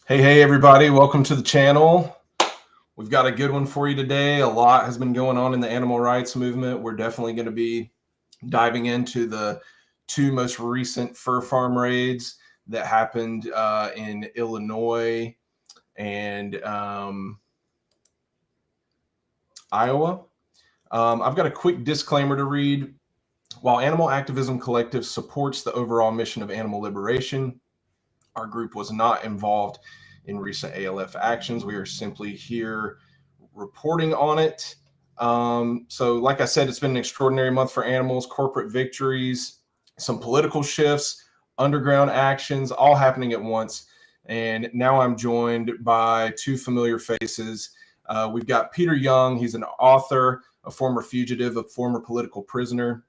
Hey, everybody. Welcome to the channel. We've got a good one for you today. A lot has been going on in the animal rights movement. We're definitely going to be diving into the two most recent fur farm raids that happened in Illinois and Iowa. I've got a quick disclaimer to read. While Animal Activism Collective supports the overall mission of animal liberation, our group was not involved in recent ALF actions. We are simply here reporting on it. So, like I said, it's been an extraordinary month for animals, corporate victories, some political shifts, underground actions, all happening at once. And now I'm joined by two familiar faces. We've got Peter Young. He's an author, a former fugitive, a former political prisoner,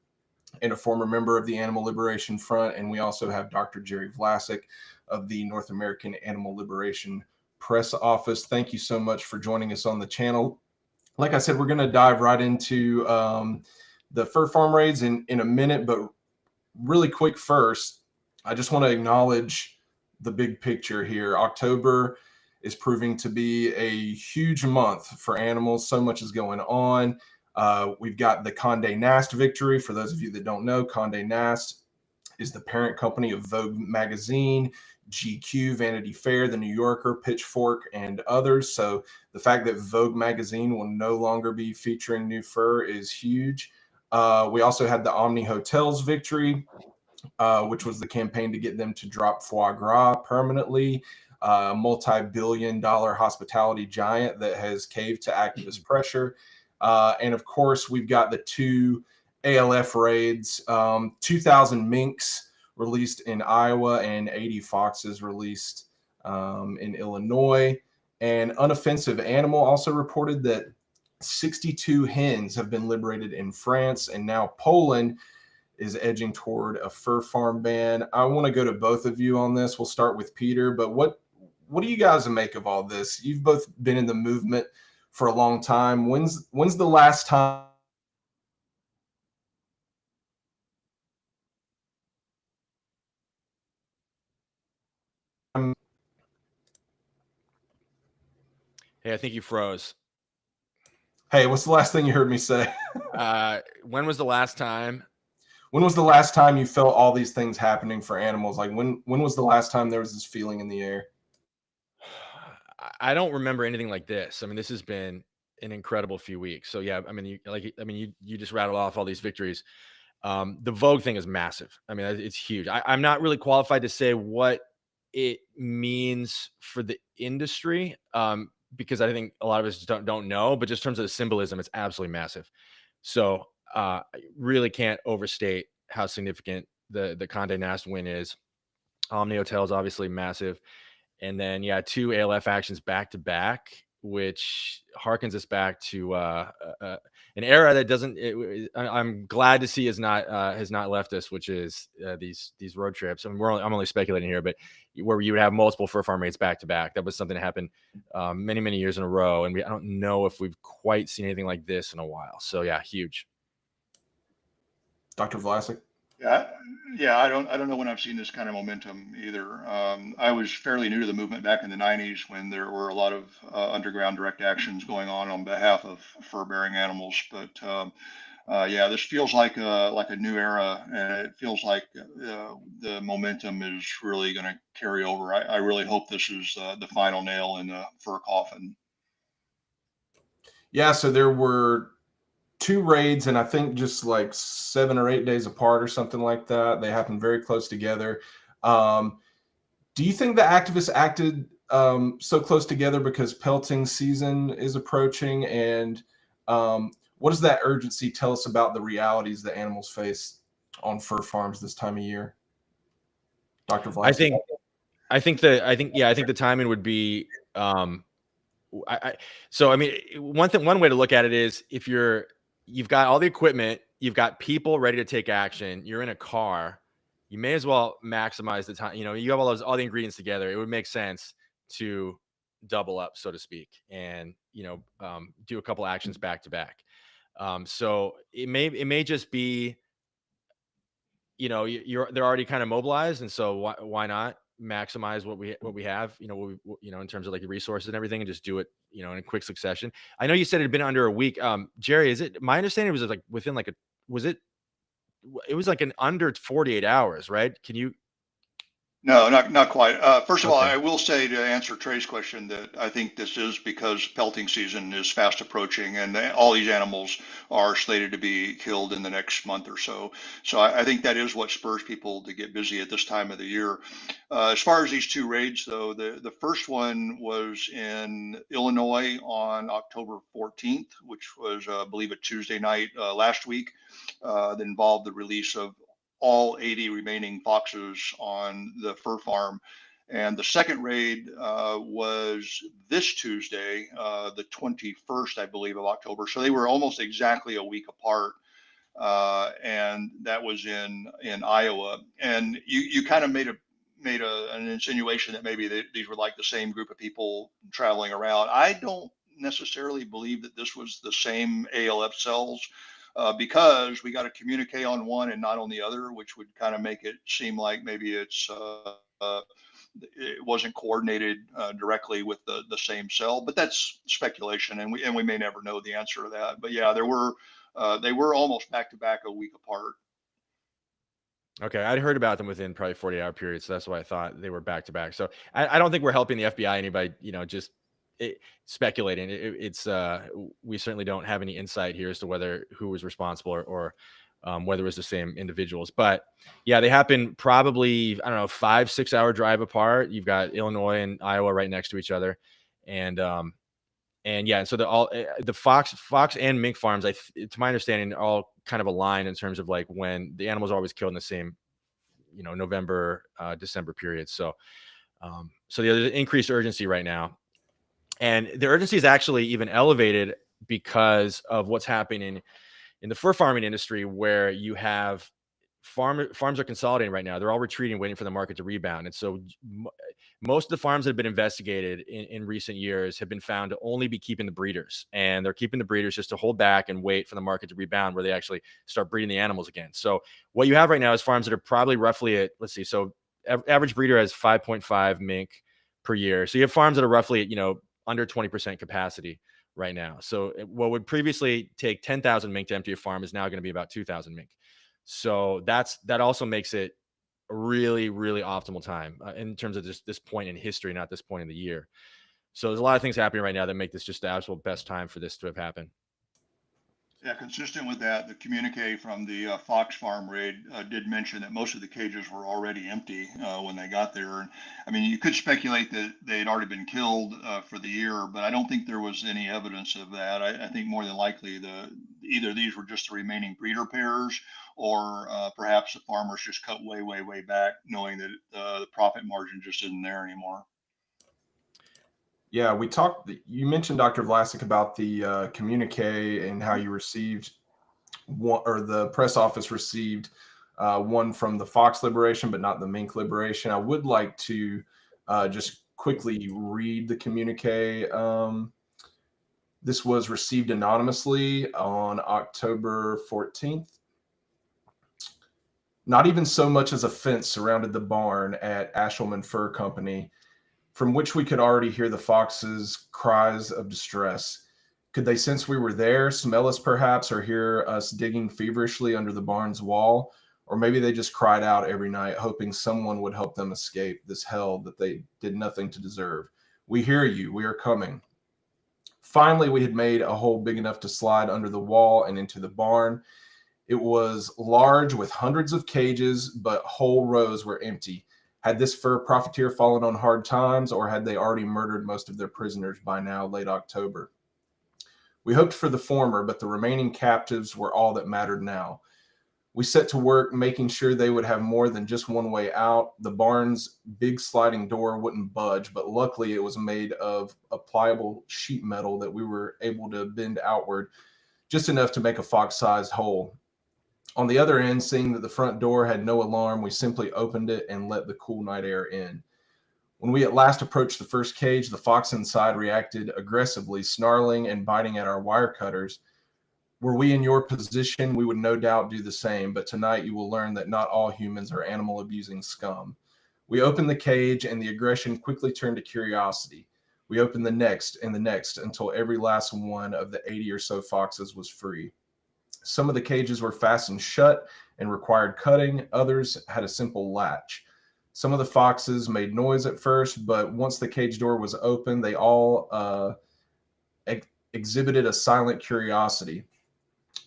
and a former member of the Animal Liberation Front. And we also have Dr. Jerry Vlasak of the North American Animal Liberation Press Office. Thank you so much for joining us on the channel. Like I said, we're going to dive right into the fur farm raids in a minute, but really quick first, I just want to acknowledge the big picture here. October is proving to be a huge month for animals. So much is going on. We've got the Condé Nast victory. For those of you that don't know, Condé Nast is the parent company of Vogue magazine, GQ, Vanity Fair, The New Yorker, Pitchfork, and others. So the fact that Vogue magazine will no longer be featuring new fur is huge. We also had the Omni Hotels victory, which was the campaign to get them to drop foie gras permanently. Multi-billion-dollar hospitality giant that has caved to activist pressure. And of course, we've got the two ALF raids, 2,000 minks released in Iowa and 80 foxes released in Illinois. And Unoffensive Animal also reported that 62 hens have been liberated in France, and now Poland is edging toward a fur farm ban. I want to go to both of you on this. We'll start with Peter, but what do you guys make of all this? You've both been in the movement for a long time. When's the last time Hey, I think you froze. Hey, what's the last thing you heard me say? When was the last time? When was the last time you felt all these things happening for animals? Like when was the last time there was this feeling in the air? I don't remember anything like this. I mean, this has been an incredible few weeks. So yeah, I mean, you just rattled off all these victories. The Vogue thing is massive. I mean, it's huge. I'm not really qualified to say what it means for the industry, because I think a lot of us don't know. But just in terms of the symbolism, it's absolutely massive. So I really can't overstate how significant the Condé Nast win is. Omni Hotel is obviously massive. And then, yeah, two ALF actions back to back, which harkens us back to an era that doesn't. I'm glad to see has not left us, which is these road trips. I mean, I'm only speculating here, but where you would have multiple fur farm rates back to back. That was something that happened many years in a row, and I don't know if we've quite seen anything like this in a while. So yeah, huge. Dr. Vlasic? Yeah, yeah, I don't know when I've seen this kind of momentum either. I was fairly new to the movement back in the '90s when there were a lot of underground direct actions going on behalf of fur-bearing animals. But yeah, this feels like a new era, and it feels like the momentum is really going to carry over. I really hope this is the final nail in the fur coffin. Yeah, so there were two raids, and I think just like 7 or 8 days apart or something like that. They happened very close together. Um, do you think the activists acted so close together because pelting season is approaching? And what does that urgency tell us about the realities that animals face on fur farms this time of year? Dr. I Vlasic? think I think the timing would be so I mean, one way to look at it is if you've got all the equipment, you've got people ready to take action, you're in a car, you may as well maximize the time. You have all the ingredients together. It would make sense to double up, so to speak, and do a couple actions back to back. So it may just be they're already kind of mobilized, and so why not? maximize what we have, in terms of like the resources and everything, and just do it, in a quick succession. I know you said it had been under a week. Jerry, is it my understanding was like within like it was like an under 48 hours, right? Can you? No, not quite. First of all, Okay. I will say to answer Trey's question that I think this is because pelting season is fast approaching, and all these animals are slated to be killed in the next month or so. So I think that is what spurs people to get busy at this time of the year. As far as these two raids, though, the first one was in Illinois on October 14th, which was, I believe, a Tuesday night last week. That involved the release of all 80 remaining foxes on the fur farm. And the second raid was this Tuesday, the 21st, I believe, of October. So they were almost exactly a week apart. And that was in Iowa. And you kind of made an insinuation that maybe these were like the same group of people traveling around. I don't necessarily believe that this was the same ALF cells. Because we got a communique on one and not on the other, which would kind of make it seem like maybe it wasn't coordinated directly with the same cell. But that's speculation, and we may never know the answer to that. But yeah, they were almost back to back, a week apart. Okay, I'd heard about them within probably 48-hour periods, so that's why I thought they were back to back. So I don't think we're helping the FBI anybody, just speculating. We certainly don't have any insight here as to who was responsible or whether it was the same individuals. But yeah, they happen probably, I don't know, 5-6 hour drive apart. You've got Illinois and Iowa right next to each other, and yeah, so the fox and mink farms, to my understanding, all kind of align in terms of like when the animals are always killed in the same, November, December period. So there's increased urgency right now. And the urgency is actually even elevated because of what's happening in the fur farming industry, where you have farms are consolidating right now. They're all retreating, waiting for the market to rebound. And so most of the farms that have been investigated in recent years have been found to only be keeping the breeders. And they're keeping the breeders just to hold back and wait for the market to rebound, where they actually start breeding the animals again. So what you have right now is farms that are probably roughly at, let's see, so average breeder has 5.5 mink per year. So you have farms that are roughly at, under 20% capacity right now. So what would previously take 10,000 mink to empty a farm is now going to be about 2,000 mink. So that also makes it a really, really optimal time in terms of this point in history, not this point in the year. So there's a lot of things happening right now that make this just the absolute best time for this to have happened. Yeah, consistent with that, the communique from the Fox Farm raid did mention that most of the cages were already empty when they got there. And I mean, you could speculate that they'd already been killed for the year, but I don't think there was any evidence of that. I think more than likely either these were just the remaining breeder pairs, or perhaps the farmers just cut way, way, way back, knowing that the profit margin just isn't there anymore. Yeah, you mentioned, Dr. Vlasak, about the communique and how you received one, or the press office received one from the Fox Liberation, but not the Mink Liberation. I would like to just quickly read the communique. This was received anonymously on October 14th. Not even so much as a fence surrounded the barn at Ashelman Fur Company, from which we could already hear the foxes' cries of distress. Could they sense we were there, smell us perhaps, or hear us digging feverishly under the barn's wall? Or maybe they just cried out every night, hoping someone would help them escape this hell that they did nothing to deserve. We hear you. We are coming. Finally, we had made a hole big enough to slide under the wall and into the barn. It was large with hundreds of cages, but whole rows were empty. Had this fur profiteer fallen on hard times, or had they already murdered most of their prisoners by now, late October? We hoped for the former, but the remaining captives were all that mattered now. We set to work making sure they would have more than just one way out. The barn's big sliding door wouldn't budge, but luckily it was made of a pliable sheet metal that we were able to bend outward just enough to make a fox-sized hole. On the other end, seeing that the front door had no alarm, we simply opened it and let the cool night air in. When we at last approached the first cage, the fox inside reacted aggressively, snarling and biting at our wire cutters. Were we in your position, we would no doubt do the same, but tonight you will learn that not all humans are animal-abusing scum. We opened the cage and the aggression quickly turned to curiosity. We opened the next and the next until every last one of the 80 or so foxes was free. Some of the cages were fastened shut and required cutting. Others had a simple latch. Some of the foxes made noise at first, but once the cage door was open, they all exhibited a silent curiosity.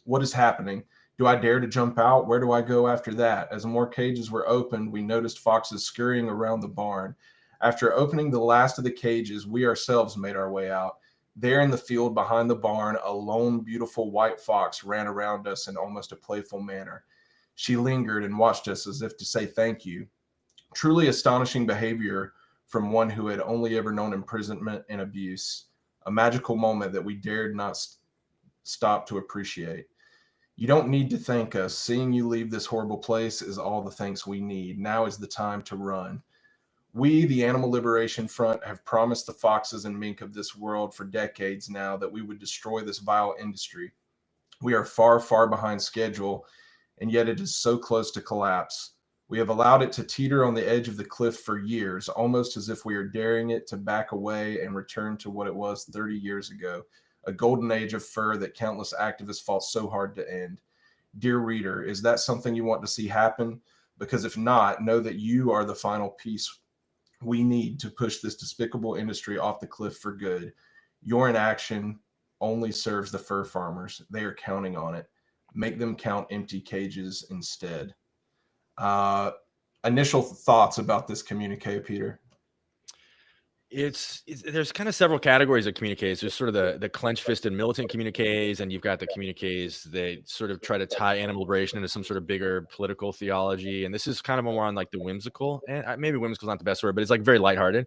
What is happening? Do I dare to jump out? Where do I go after that? As more cages were opened, we noticed foxes scurrying around the barn. After opening the last of the cages, we ourselves made our way out. There in the field behind the barn, a lone, beautiful white fox ran around us in almost a playful manner. She lingered and watched us as if to say thank you. Truly astonishing behavior from one who had only ever known imprisonment and abuse. A magical moment that we dared not stop to appreciate. You don't need to thank us. Seeing you leave this horrible place is all the thanks we need. Now is the time to run. We, the Animal Liberation Front, have promised the foxes and mink of this world for decades now that we would destroy this vile industry. We are far, far behind schedule, and yet it is so close to collapse. We have allowed it to teeter on the edge of the cliff for years, almost as if we are daring it to back away and return to what it was 30 years ago, a golden age of fur that countless activists fought so hard to end. Dear reader, is that something you want to see happen? Because if not, know that you are the final piece we need to push this despicable industry off the cliff for good. Your inaction only serves the fur farmers. They are counting on it. Make them count empty cages instead. Initial thoughts about this communique, Peter? It's there's kind of several categories of communiques. There's sort of the clench-fisted militant communiques, and you've got the communiques that sort of try to tie animal liberation into some sort of bigger political theology. And this is kind of more on like the whimsical, and maybe whimsical is not the best word, but it's like very lighthearted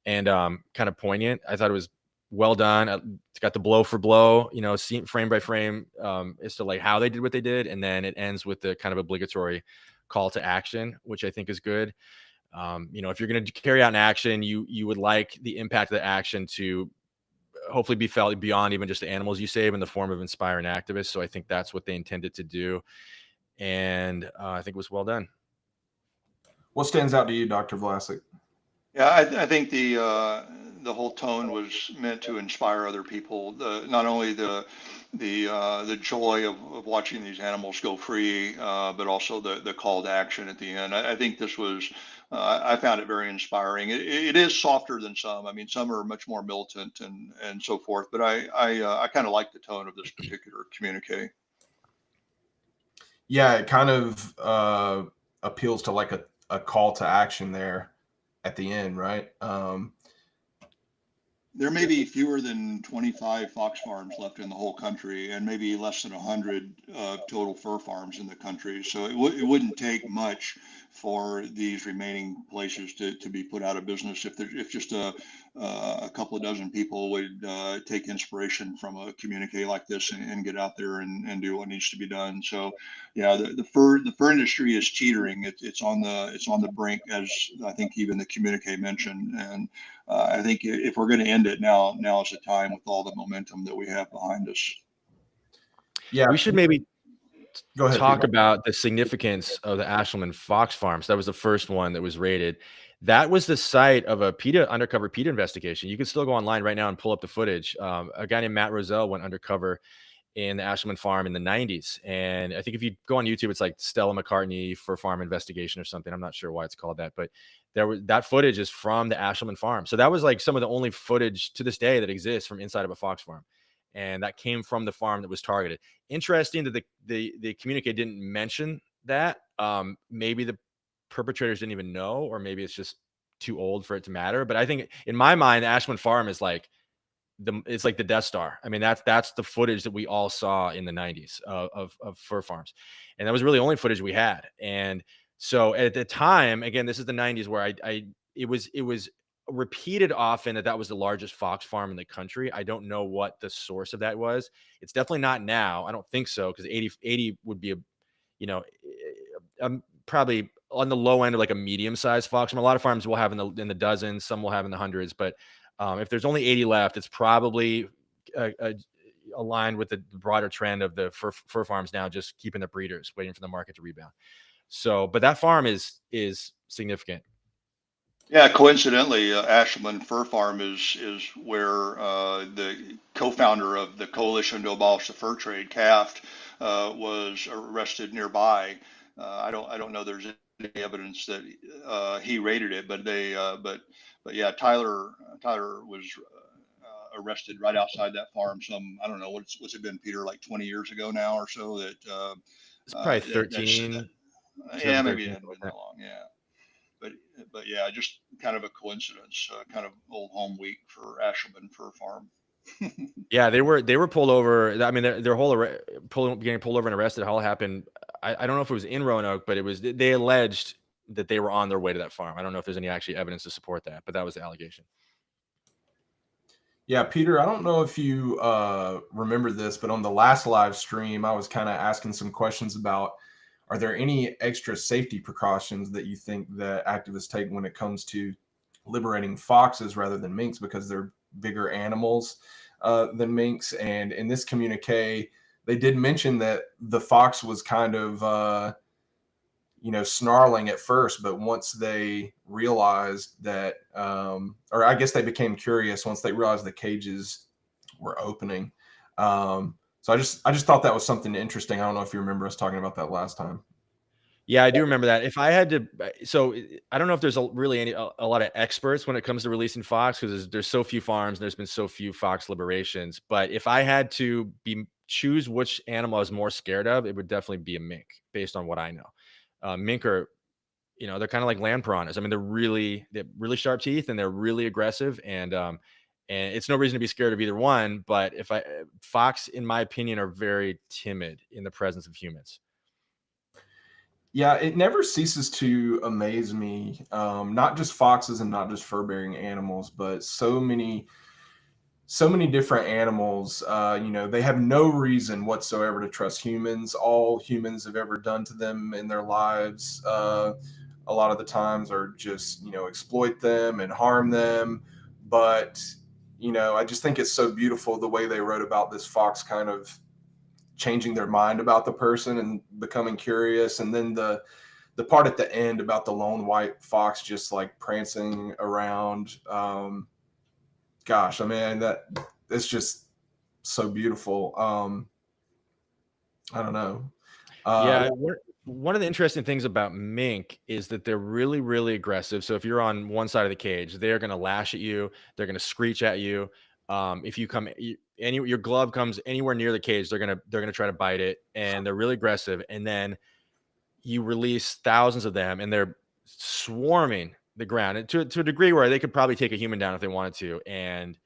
and kind of poignant. I thought it was well done. It's got the blow for blow, scene frame by frame, as to like how they did what they did, and then it ends with the kind of obligatory call to action, which I think is good. If you're going to carry out an action, you would like the impact of the action to hopefully be felt beyond even just the animals you save in the form of inspiring activists. So I think that's what they intended to do. And I think it was well done. What stands out to you, Dr. Vlasak? Yeah, I think the whole tone was meant to inspire other people. Not only the joy of watching these animals go free, but also the call to action at the end. I think this was. I found it very inspiring. It is softer than some. I mean, some are much more militant and so forth. But I kind of like the tone of this particular communique. Yeah, it kind of appeals to like a call to action there at the end, right? There may be fewer than 25 fox farms left in the whole country, and maybe less than 100 total fur farms in the country. So it wouldn't take much for these remaining places to be put out of business if just a couple of dozen people would take inspiration from a communique like this and get out there and do what needs to be done. So yeah, the fur industry is teetering. It's on the brink, as I think even the communique mentioned. And I think if we're going to end it now is the time with all the momentum that we have behind us. Yeah, we should maybe go ahead, talk Peter. about the significance of the Ashelman Fox Farms. That was the first one that was raided. That was the site of a undercover PETA investigation. You can still go online right now and pull up the footage. A guy named Matt Roselle went undercover in the Ashelman farm in the 90s. And I think if you go on YouTube, it's like Stella McCartney for farm investigation or something. I'm not sure why it's called that, but that footage is from the Ashelman farm. So that was like some of the only footage to this day that exists from inside of a fox farm. And that came from the farm that was targeted. Interesting that the communique didn't mention that. Maybe the perpetrators didn't even know, or maybe it's just too old for it to matter. But I think in my mind, the Ashelman farm is like it's like the Death Star. I mean, that's the footage that we all saw in the 90s of fur farms. And that was really the only footage we had. And so at the time, again, this is the 90s where it was repeated often that was the largest fox farm in the country. I don't know what the source of that was. It's definitely not now. I don't think so, because 80 would be probably on the low end of like a medium-sized fox farm. A lot of farms will have in the dozens, some will have in the hundreds, but if there's only 80 left, it's probably aligned with the broader trend of the fur farms now just keeping the breeders, waiting for the market to rebound. So, but that farm is significant. Yeah, coincidentally, Ashland Fur Farm is where the co-founder of the Coalition to Abolish the Fur Trade, Caft, was arrested nearby. I don't know there's any evidence that he raided it, but yeah, Tyler was arrested right outside that farm. I don't know what's it been, Peter, like 20 years ago now or so that It's probably that's 13, yeah, maybe it 2013, hadn't like been that. that long. Yeah. but but yeah, just kind of a coincidence, kind of old home week for Ashelman Fur Farm. Yeah, they were pulled over. I mean, their whole getting pulled over and arrested all happened. I don't know if it was in Roanoke, but it was. They alleged that they were on their way to that farm. I don't know if there's any actually evidence to support that, but that was the allegation. Yeah, Peter, I don't know if you remember this, but on the last live stream, I was kind of asking some questions about, are there any extra safety precautions that you think that activists take when it comes to liberating foxes rather than minks, because they're bigger animals than minks? And in this communique, they did mention that the fox was kind of snarling at first, but once they realized that, or I guess they became curious once they realized the cages were opening. So I just thought that was something interesting. I don't know if you remember us talking about that last time. Yeah, I do remember that. If I had to, so I don't know if there's really a lot of experts when it comes to releasing fox, because there's so few farms and there's been so few fox liberations. But if I had to choose which animal I was more scared of, it would definitely be a mink, based on what I know. Mink are, they're kind of like land piranhas. I mean, they have really sharp teeth and they're really aggressive, and it's no reason to be scared of either one. But fox, in my opinion, are very timid in the presence of humans. Yeah, it never ceases to amaze me. Not just foxes and not just fur-bearing animals, but so many different animals. They have no reason whatsoever to trust humans. All humans have ever done to them in their lives, a lot of the times, are just exploit them and harm them. But I just think it's so beautiful the way they wrote about this fox kind of changing their mind about the person and becoming curious, and then the part at the end about the lone white fox just like prancing around. Gosh, I mean, that it's just so beautiful. I don't know. Yeah, one of the interesting things about mink is that they're really, really aggressive. So if you're on one side of the cage, they're going to lash at you. They're going to screech at you. If you come, your glove comes anywhere near the cage, they're gonna try to bite it, and they're really aggressive. And then you release thousands of them, and they're swarming the ground, and to a degree where they could probably take a human down if they wanted to, and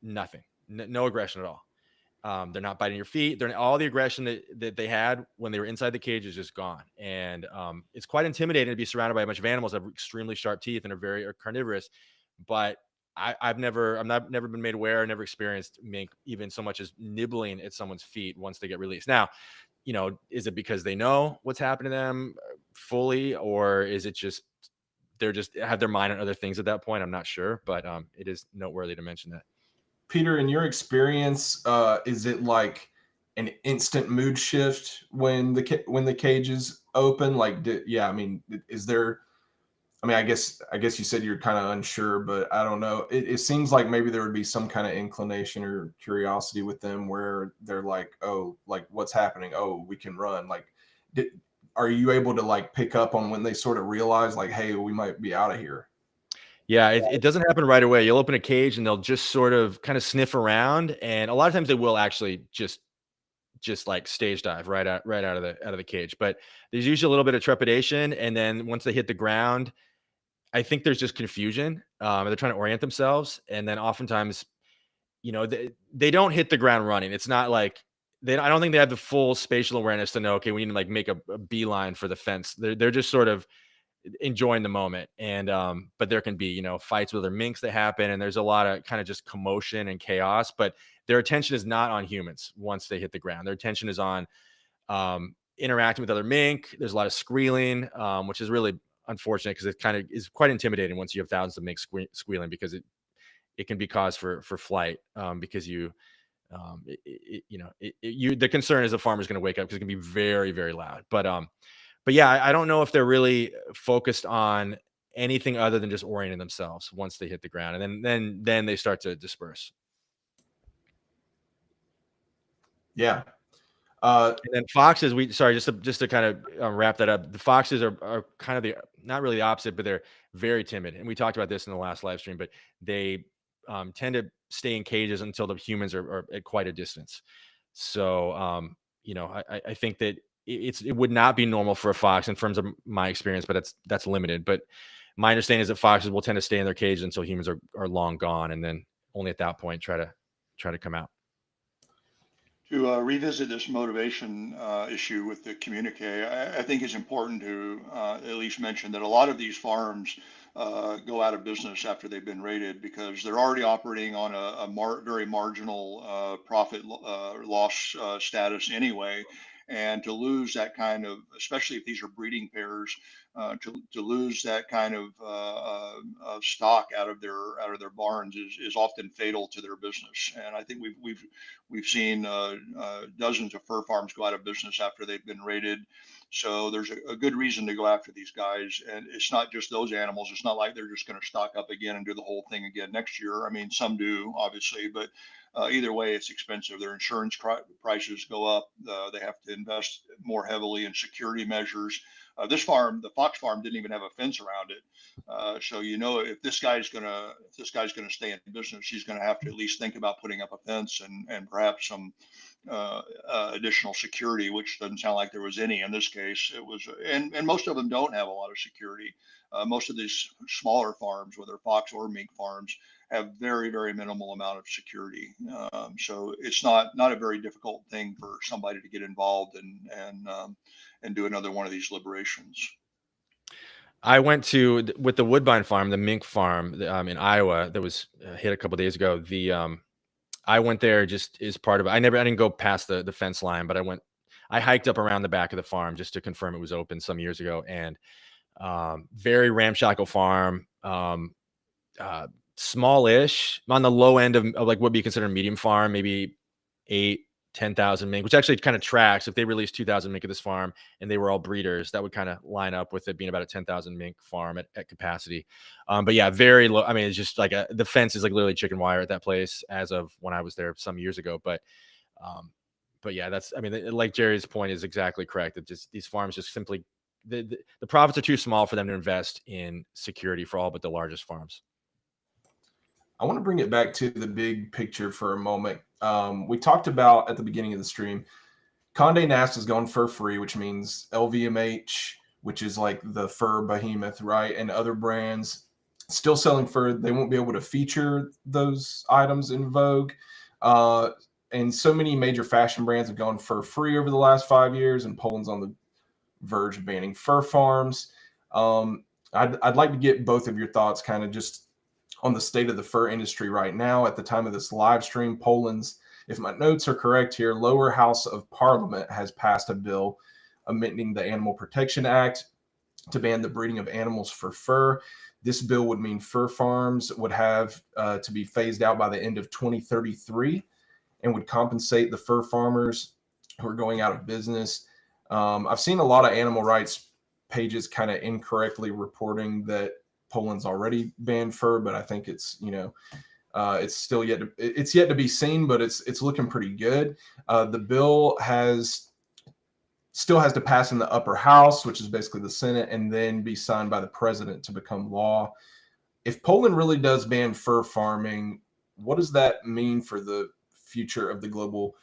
nothing, no aggression at all. They're not biting your feet. They're all the aggression that they had when they were inside the cage is just gone. And it's quite intimidating to be surrounded by a bunch of animals that have extremely sharp teeth and are carnivorous. But I've never been made aware, never experienced mink even so much as nibbling at someone's feet once they get released. Now, is it because they know what's happened to them fully, or is it just they're just have their mind on other things at that point? I'm not sure, but it is noteworthy to mention that. Peter, in your experience, is it like an instant mood shift when the cage is open? Like, yeah, I mean, is there? I mean, I guess you said you're kind of unsure, but I don't know. It seems like maybe there would be some kind of inclination or curiosity with them where they're like, oh, like what's happening? Oh, we can run. Like, are you able to like pick up on when they sort of realize like, hey, we might be out of here? Yeah, it doesn't happen right away. You'll open a cage and they'll just sort of kind of sniff around, and a lot of times they will actually just like stage dive right out of the cage. But there's usually a little bit of trepidation, and then once they hit the ground, I think there's just confusion. They're trying to orient themselves, and then oftentimes, they don't hit the ground running. It's not like I don't think they have the full spatial awareness to know, okay, we need to like make a beeline for the fence. They're just sort of enjoying the moment. And but there can be fights with other minks that happen, and there's a lot of kind of just commotion and chaos, but their attention is not on humans once they hit the ground. Their attention is on interacting with other mink. There's a lot of squealing, which is really unfortunate because it kind of is quite intimidating once you have thousands of mink squealing, because it can be cause for flight, because the concern is the farmer's going to wake up because it can be very, very loud. But yeah, I don't know if they're really focused on anything other than just orienting themselves once they hit the ground, and then they start to disperse. Yeah. And then foxes, just to kind of wrap that up, the foxes are kind of not really the opposite, but they're very timid. And we talked about this in the last live stream, but they tend to stay in cages until the humans are at quite a distance. So, I think that it would not be normal for a fox in terms of my experience, but that's limited. But my understanding is that foxes will tend to stay in their cages until humans are long gone, and then only at that point try to come out. To revisit this motivation issue with the communique, I think it's important to at least mention that a lot of these farms go out of business after they've been raided because they're already operating on a very marginal profit loss status anyway. And to lose that kind of, especially if these are breeding pairs, to lose that kind of stock out of their barns is often fatal to their business. And I think we've seen dozens of fur farms go out of business after they've been raided. So there's a good reason to go after these guys. And it's not just those animals. It's not like they're just going to stock up again and do the whole thing again next year. I mean, some do, obviously, but either way, it's expensive. Their insurance prices go up. They have to invest more heavily in security measures. This farm, the fox farm, didn't even have a fence around it. So if this guy's gonna stay in business, he's gonna have to at least think about putting up a fence and perhaps some additional security, which doesn't sound like there was any in this case. It was, and most of them don't have a lot of security. Most of these smaller farms, whether fox or mink farms, have very, very minimal amount of security. So it's not a very difficult thing for somebody to get involved and do another one of these liberations. I went with the Woodbine farm, the mink farm in Iowa that was hit a couple of days ago. I went there just as part of it. I didn't go past the fence line, but I hiked up around the back of the farm just to confirm it was open some years ago. And very ramshackle farm, smallish, on the low end of like what would be considered a medium farm, maybe 8,000-10,000 mink, which actually kind of tracks. If they released 2,000 mink at this farm and they were all breeders, that would kind of line up with it being about a 10,000 mink farm at capacity. But yeah, very low. I mean, it's just like the fence is like literally chicken wire at that place as of when I was there some years ago. But yeah, like Jerry's point is exactly correct. That just these farms just simply the profits are too small for them to invest in security for all but the largest farms. I want to bring it back to the big picture for a moment. We talked about at the beginning of the stream, Condé Nast has gone fur free, which means LVMH, which is like the fur behemoth, right? And other brands still selling fur. They won't be able to feature those items in Vogue. And so many major fashion brands have gone fur free over the last 5 years, and Poland's on the verge of banning fur farms. I'd like to get both of your thoughts kind of just on the state of the fur industry right now. At the time of this live stream, Poland's, if my notes are correct here, lower house of parliament has passed a bill amending the Animal Protection Act to ban the breeding of animals for fur. This bill would mean fur farms would have to be phased out by the end of 2033 and would compensate the fur farmers who are going out of business. I've seen a lot of animal rights pages kind of incorrectly reporting that Poland's already banned fur, but I think it's still yet to be seen, but it's looking pretty good. The bill still has to pass in the upper house, which is basically the Senate, and then be signed by the president to become law. If Poland really does ban fur farming, what does that mean for the future of the global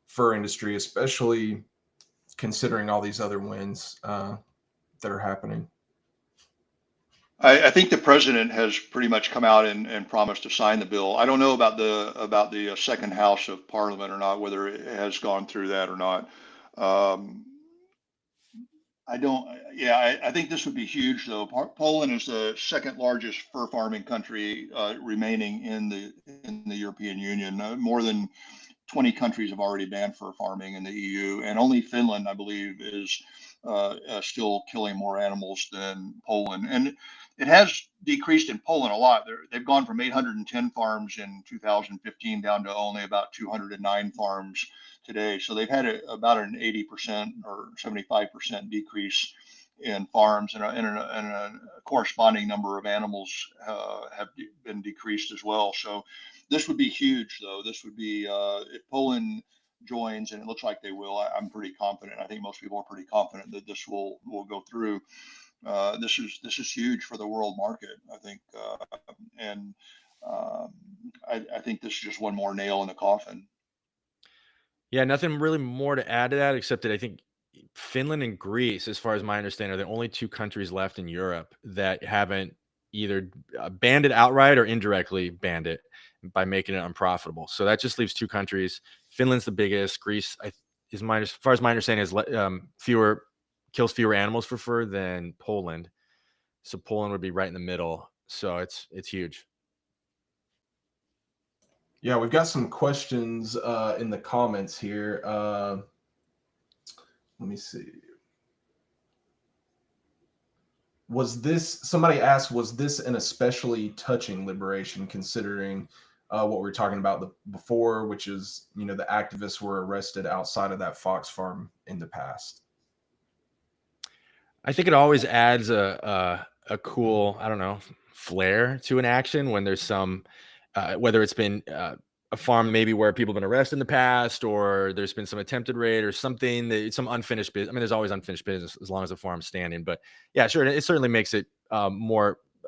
fur industry, especially considering all these other wins that are happening? I think the president has pretty much come out and promised to sign the bill. I don't know about the second house of parliament or not, whether it has gone through that or not. I don't. Yeah, I think this would be huge, though. Poland is the second largest fur farming country remaining in the European Union. More than 20 countries have already banned fur farming in the EU, and only Finland, I believe, is still killing more animals than Poland. And it has decreased in Poland a lot. They've gone from 810 farms in 2015 down to only about 209 farms today. So they've had about an 80% or 75% decrease in farms, and a corresponding number of animals have been decreased as well. So this would be huge, though. This would be if Poland joins, and it looks like they will. I'm pretty confident. I think most people are pretty confident that this will go through. This is huge for the world market, I think, and I think this is just one more nail in the coffin. Yeah, nothing really more to add to that, except that I think Finland and Greece, as far as my understanding, are the only two countries left in Europe that haven't either banned it outright or indirectly banned it by making it unprofitable. So that just leaves two countries. Finland's the biggest. Greece, as far as my understanding, is kills fewer animals for fur than Poland. So Poland would be right in the middle. So it's huge. Yeah, we've got some questions in the comments here. Let me see. Somebody asked, was this an especially touching liberation, considering what we were talking about before, which is, the activists were arrested outside of that fox farm in the past? I think it always adds a cool, I don't know, flair to an action when there's some, whether it's been a farm maybe where people have been arrested in the past, or there's been some attempted raid or something, some unfinished business. I mean, there's always unfinished business as long as the farm's standing. But yeah, sure, it certainly makes it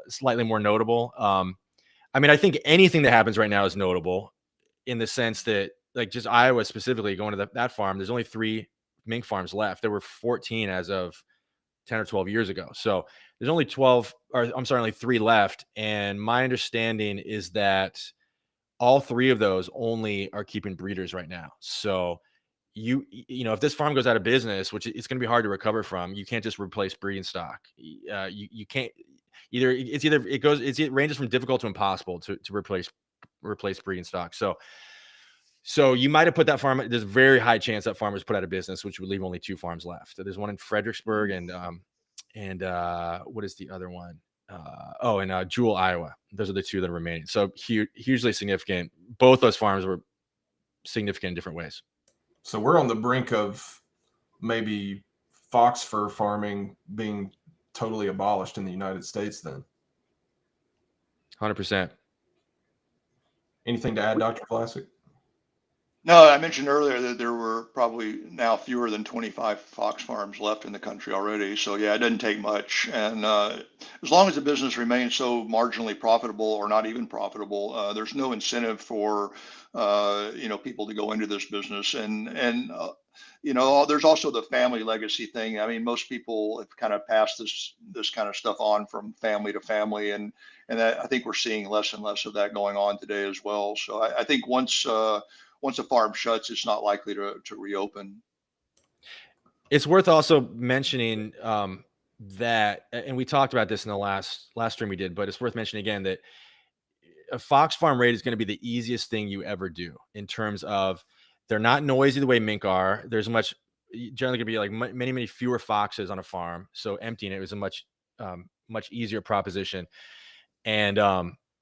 slightly more notable. I mean, I think anything that happens right now is notable in the sense that, like, just Iowa specifically, going to that farm, there's only 3 mink farms left. There were 14 as of 10 or 12 years ago. So there's only only 3 left. And my understanding is that all 3 of those only are keeping breeders right now. So if this farm goes out of business, which it's going to be hard to recover from, you can't just replace breeding stock. You can't it ranges from difficult to impossible to replace breeding stock. So you might have put that farm. There's a very high chance that farm was put out of business, which would leave only 2 farms left. So there's one in Fredericksburg and what is the other one? In Jewel, Iowa. Those are the 2 that are remaining. So hugely significant. Both those farms were significant in different ways. So we're on the brink of maybe fox fur farming being totally abolished in the United States then. 100%. Anything to add, Dr. Vlasak? No, I mentioned earlier that there were probably now fewer than 25 fox farms left in the country already. So yeah, it doesn't take much. And as long as the business remains so marginally profitable or not even profitable, there's no incentive for people to go into this business. And there's also the family legacy thing. I mean, most people have kind of passed this kind of stuff on from family to family, and I think we're seeing less and less of that going on today as well. So I think once a farm shuts, it's not likely to reopen. It's worth also mentioning that, and we talked about this in the last stream we did, but it's worth mentioning again that a fox farm raid is going to be the easiest thing you ever do in terms of they're not noisy the way mink are. There's generally going to be like many fewer foxes on a farm, so emptying it was a much easier proposition. And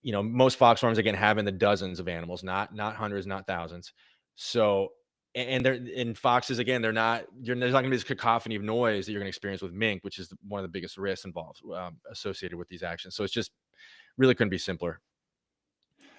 most fox farms again have in the dozens of animals, not hundreds, not thousands. So, and they're in foxes again, there's not going to be this cacophony of noise that you're going to experience with mink, which is one of the biggest risks involved associated with these actions. So it's just really couldn't be simpler.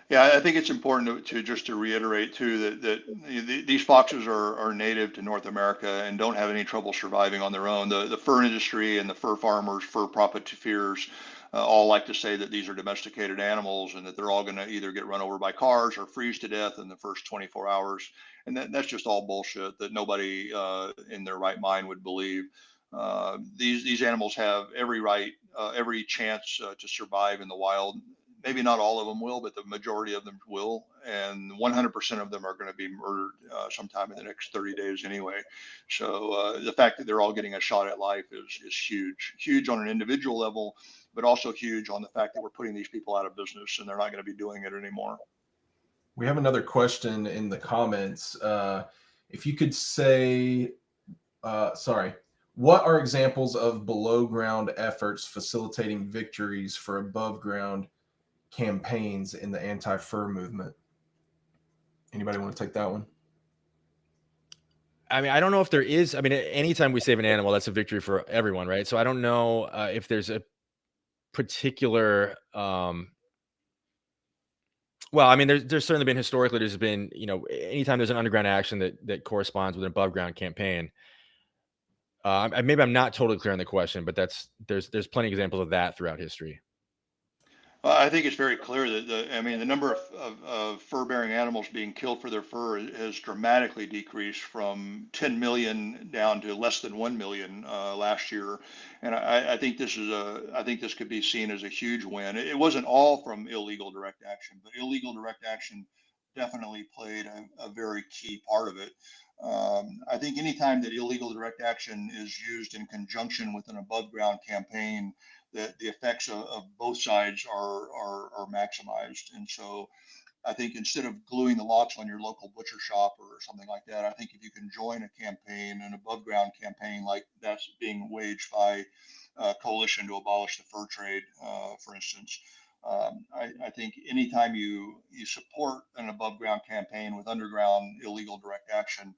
Yeah, I think it's important to reiterate too that these foxes are native to North America and don't have any trouble surviving on their own. The fur industry and the fur farmers, fur profiteers, all like to say that these are domesticated animals and that they're all going to either get run over by cars or freeze to death in the first 24 hours. And that's just all bullshit that nobody in their right mind would believe. These animals have every right, every chance to survive in the wild. Maybe not all of them will, but the majority of them will. And 100% of them are going to be murdered sometime in the next 30 days anyway. So the fact that they're all getting a shot at life is huge on an individual level, but also huge on the fact that we're putting these people out of business and they're not going to be doing it anymore. We have another question in the comments. If you could say, what are examples of below ground efforts facilitating victories for above ground campaigns in the anti-fur movement? Anybody want to take that one? I mean, I don't know if there is. I mean, anytime we save an animal, that's a victory for everyone, right? So I don't know if there's a particular. Well, I mean, there's certainly been historically. There's been, anytime there's an underground action that corresponds with an above ground campaign. Maybe I'm not totally clear on the question, but there's plenty of examples of that throughout history. I think it's very clear that the number of fur-bearing animals being killed for their fur has dramatically decreased from 10 million down to less than 1 million last year, and I think this could be seen as a huge win. It wasn't all from illegal direct action, but illegal direct action definitely played a very key part of it. I think anytime that illegal direct action is used in conjunction with an above ground campaign, that the effects of both sides are maximized. And so I think instead of gluing the locks on your local butcher shop or something like that, I think if you can join a campaign, an above ground campaign like that's being waged by a coalition to abolish the fur trade, for instance, I think anytime you support an above ground campaign with underground illegal direct action,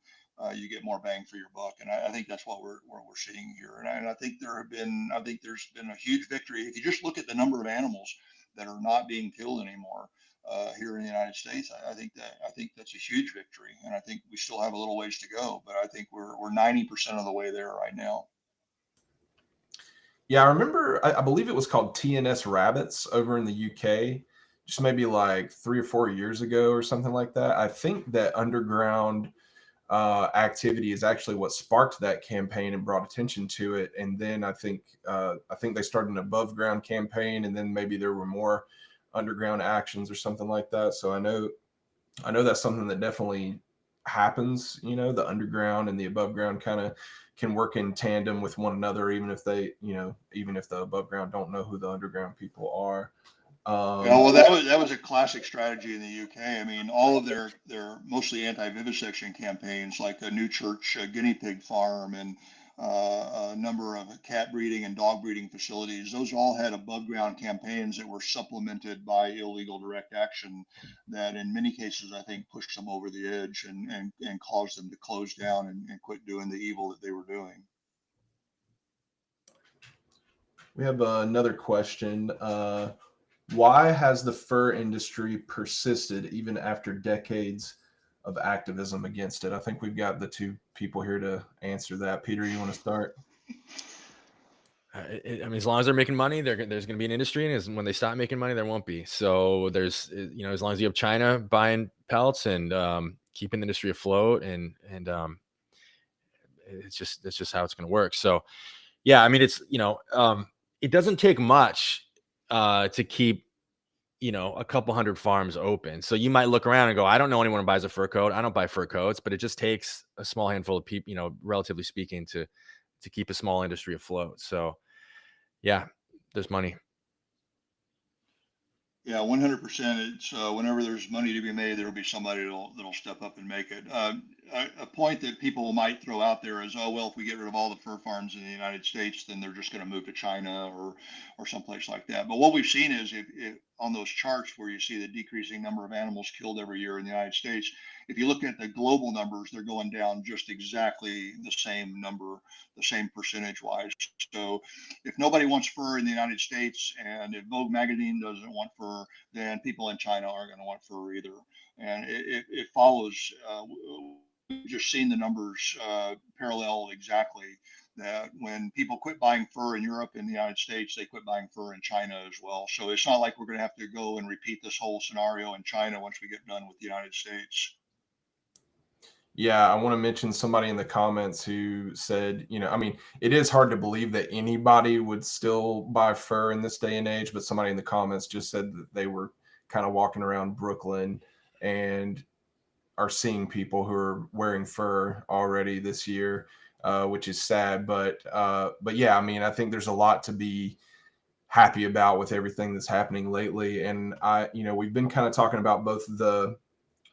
you get more bang for your buck, and I think that's what we're seeing here. And I think there's been a huge victory. If you just look at the number of animals that are not being killed anymore here in the United States, I think that's a huge victory, and I think we still have a little ways to go, but I think we're 90% of the way there right now. Yeah, I remember, I believe it was called TNS rabbits over in the UK, just maybe like 3 or 4 years ago or something like that. I think that underground activity is actually what sparked that campaign and brought attention to it. And then I think they started an above ground campaign, and then maybe there were more underground actions or something like that. So I know that's something that definitely happens. The underground and the above ground kind of can work in tandem with one another, even if the above ground don't know who the underground people are. Yeah, well, that was a classic strategy in the UK. I mean, all of their mostly anti-vivisection campaigns, like a New Church guinea pig farm and a number of cat breeding and dog breeding facilities, those all had above ground campaigns that were supplemented by illegal direct action that in many cases I think pushed them over the edge and caused them to close down and quit doing the evil that they were doing. We have another question. Why has the fur industry persisted even after decades of activism against it? I think we've got the two people here to answer that. Peter, you want to start? I mean, as long as they're making money, there's going to be an industry, and when they stop making money, there won't be. So there's, as long as you have China buying pelts and keeping the industry afloat, and that's just how it's going to work. So, yeah, I mean, it's it doesn't take much to keep a couple hundred farms open. So you might look around and go, I don't know anyone who buys a fur coat. I don't buy fur coats, but it just takes a small handful of people, relatively speaking, to keep a small industry afloat. So yeah, there's money. Yeah, 100%. It's whenever there's money to be made, there will be somebody that'll step up and make it. A point that people might throw out there is, oh well, if we get rid of all the fur farms in the United States, then they're just going to move to China or someplace like that. But what we've seen is if on those charts where you see the decreasing number of animals killed every year in the United States, if you look at the global numbers, they're going down just exactly the same number, the same percentage wise. So if nobody wants fur in the United States, and if Vogue magazine doesn't want fur, then people in China aren't going to want fur either. And it follows. We've just seen the numbers parallel exactly. That when people quit buying fur in Europe and the United States, they quit buying fur in China as well. So it's not like we're going to have to go and repeat this whole scenario in China once we get done with the United States. Yeah, I want to mention somebody in the comments who said, I mean, it is hard to believe that anybody would still buy fur in this day and age, but somebody in the comments just said that they were kind of walking around Brooklyn and are seeing people who are wearing fur already this year, which is sad. But yeah, I mean, I think there's a lot to be happy about with everything that's happening lately. And we've been kind of talking about both the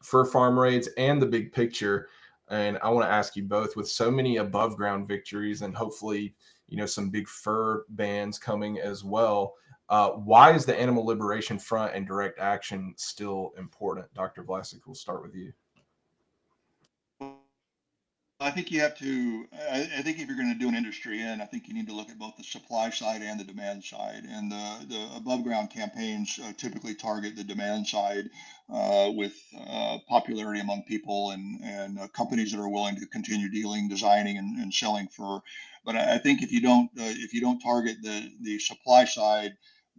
fur farm raids and the big picture. And I want to ask you both, with so many above ground victories and hopefully, some big fur bans coming as well, why is the Animal Liberation Front and direct action still important? Dr. Vlasak, we'll start with you. I think you have to, I think if you're going to do an industry in, I think you need to look at both the supply side and the demand side. And the above ground campaigns typically target the demand side with popularity among people and companies that are willing to continue dealing, designing, and selling fur. But I think if you don't target the supply side,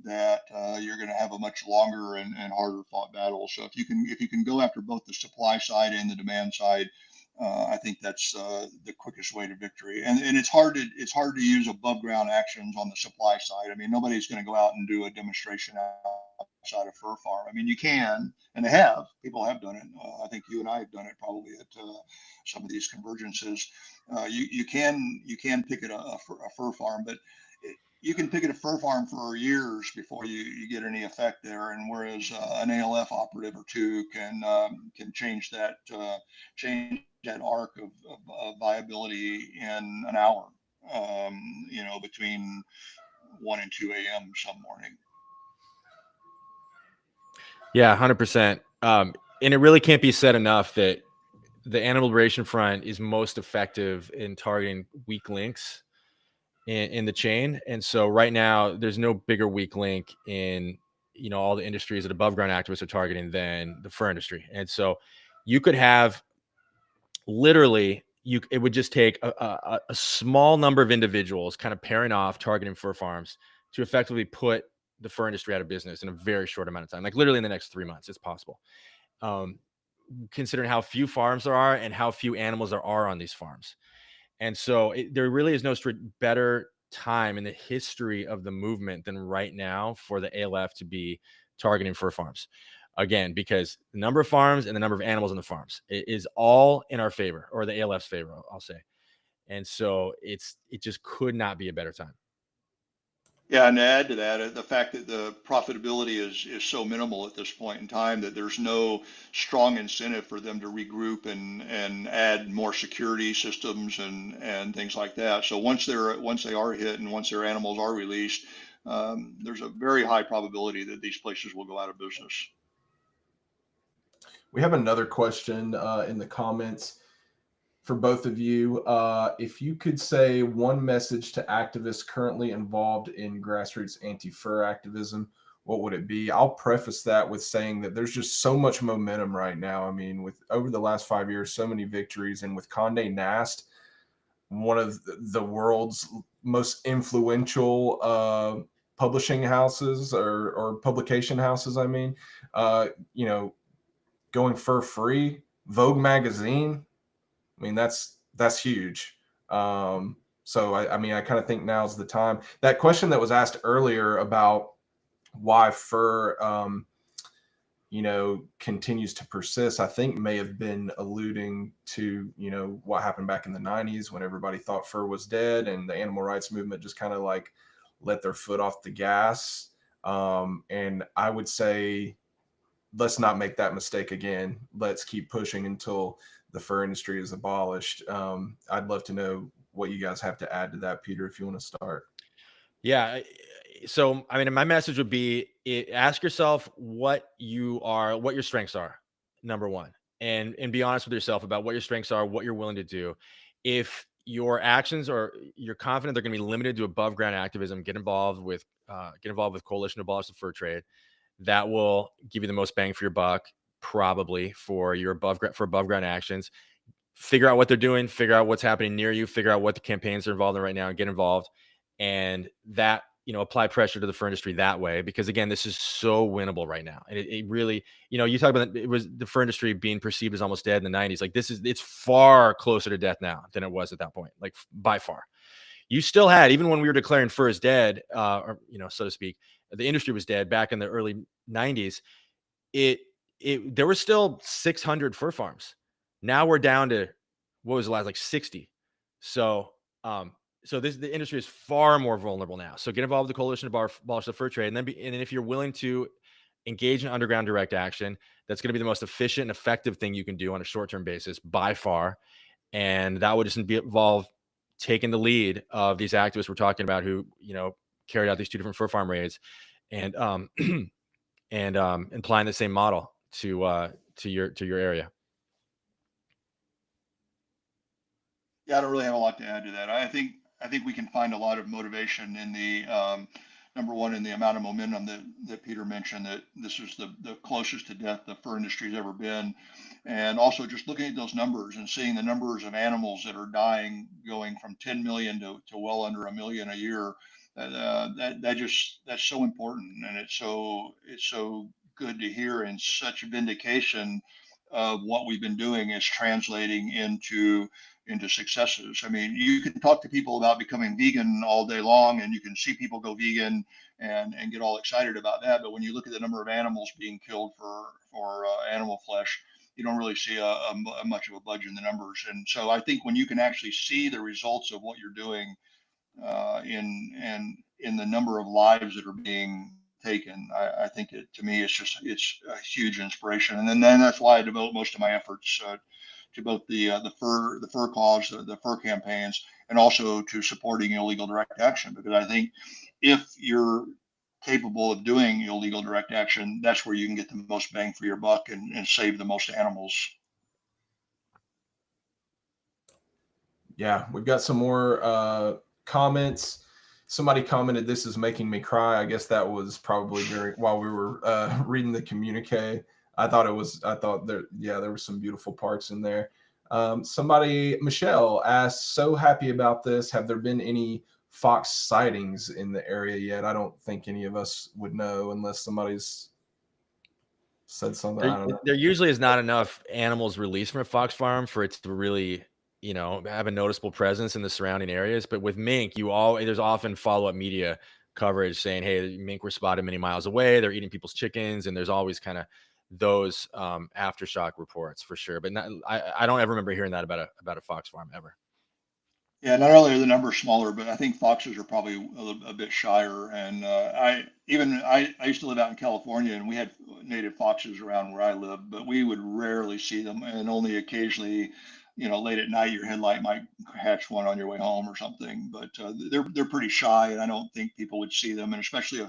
that you're going to have a much longer and harder fought battle. So if you can go after both the supply side and the demand side, I think that's the quickest way to victory. And it's hard to use above ground actions on the supply side. I mean, nobody's going to go out and do a demonstration outside a fur farm. I mean, you can, and they have. People have done it. I think you and I have done it probably at some of these convergences. You can picket a fur farm, but you can picket a fur farm for years before you get any effect there. And whereas an ALF operative or two can change that arc of viability in an hour, between 1 and 2 a.m. some morning. Yeah, 100%. And it really can't be said enough that the animal liberation front is most effective in targeting weak links in the chain. And so right now, there's no bigger weak link in all the industries that above ground activists are targeting than the fur industry. And so you could have literally it would just take a small number of individuals kind of pairing off targeting fur farms to effectively put the fur industry out of business in a very short amount of time, like literally in the next 3 months. It's possible. Considering how few farms there are and how few animals there are on these farms. And so there really is no better time in the history of the movement than right now for the ALF to be targeting fur farms. Again, because the number of farms and the number of animals in the farms is all in our favor, or the ALF's favor, I'll say. And so it just could not be a better time. Yeah, and to add to that, the fact that the profitability is so minimal at this point in time that there's no strong incentive for them to regroup and add more security systems and things like that. So once they are hit and once their animals are released, there's a very high probability that these places will go out of business. We have another question in the comments for both of you. If you could say one message to activists currently involved in grassroots anti-fur activism, what would it be? I'll preface that with saying that there's just so much momentum right now. I mean, with over the last 5 years, so many victories, and with Condé Nast, one of the world's most influential publishing houses or publication houses, I mean, going fur free, Vogue magazine. I mean, that's huge. So I kind of think now's the time. That question that was asked earlier about why fur, continues to persist, I think may have been alluding to, what happened back in the 90s when everybody thought fur was dead and the animal rights movement just kind of like let their foot off the gas. And I would say, let's not make that mistake again. Let's keep pushing until the fur industry is abolished. I'd love to know what you guys have to add to that, Peter, if you want to start. Yeah. So, I mean, my message would be ask yourself what your strengths are, number one, and be honest with yourself about what your strengths are, what you're willing to do. If your actions you're confident they're going to be limited to above ground activism, get involved with Coalition to Abolish the Fur Trade. That will give you the most bang for your buck, probably for above ground actions. Figure out what they're doing, figure out what's happening near you, figure out what the campaigns are involved in right now, and get involved. And that, apply pressure to the fur industry that way, because again, this is so winnable right now. And it really, you talk about it was the fur industry being perceived as almost dead in the 90s. Like it's far closer to death now than it was at that point, like by far. You still had, even when we were declaring fur as dead, so to speak, the industry was dead back in the early 90s. There were still 600 fur farms. Now we're down to, what was the last, like 60. So the industry is far more vulnerable now. So get involved with the Coalition to Abolish the Fur Trade, and then if you're willing to engage in underground direct action, that's going to be the most efficient and effective thing you can do on a short-term basis by far. And that would just involve taking the lead of these activists we're talking about who, carried out these two different fur farm raids, and applying the same model to your area. Yeah, I don't really have a lot to add to that. I think we can find a lot of motivation in the number one, in the amount of momentum that Peter mentioned, that this is the closest to death the fur industry's ever been. And also just looking at those numbers and seeing the numbers of animals that are dying, going from 10 million to well under a million a year. That's so important, and it's so good to hear, and such vindication of what we've been doing is translating into successes. I mean, you can talk to people about becoming vegan all day long, and you can see people go vegan and get all excited about that. But when you look at the number of animals being killed for animal flesh, you don't really see a much of a budge in the numbers. And so I think when you can actually see the results of what you're doing in the number of lives that are being taken, I think to me it's a huge inspiration. And then that's why I devote most of my efforts to both the fur cause, the fur campaigns, and also to supporting illegal direct action, because I think if you're capable of doing illegal direct action, that's where you can get the most bang for your buck and save the most animals. Yeah, we've got some more comments. Somebody commented, "This is making me cry." I guess that was probably while we were reading the communique. I thought there were some beautiful parts in there. Michelle asked, "So happy about this. Have there been any fox sightings in the area yet?" I don't think any of us would know unless somebody's said something. I don't know. There usually is not enough animals released from a fox farm for it to really, have a noticeable presence in the surrounding areas. But with mink, there's often follow-up media coverage saying, hey, mink were spotted many miles away. They're eating people's chickens. And there's always kind of those aftershock reports for sure. But I don't ever remember hearing that about a fox farm ever. Yeah, not only are the numbers smaller, but I think foxes are probably a bit shyer. And I used to live out in California, and we had native foxes around where I lived, but we would rarely see them, and only occasionally, late at night, your headlight might catch one on your way home or something. But they're pretty shy, and I don't think people would see them, and especially a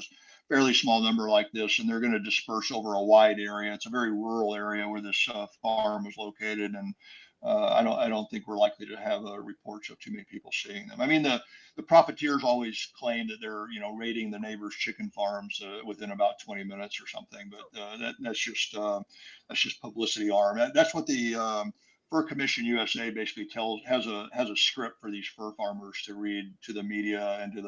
fairly small number like this, and they're going to disperse over a wide area. It's a very rural area where this farm is located, and I don't think we're likely to have reports of too many people seeing them. I mean, the profiteers always claim that they're raiding the neighbors' chicken farms within about 20 minutes or something, but that's just publicity arm. That's what the Fur Commission USA basically has a script for these fur farmers to read to the media and to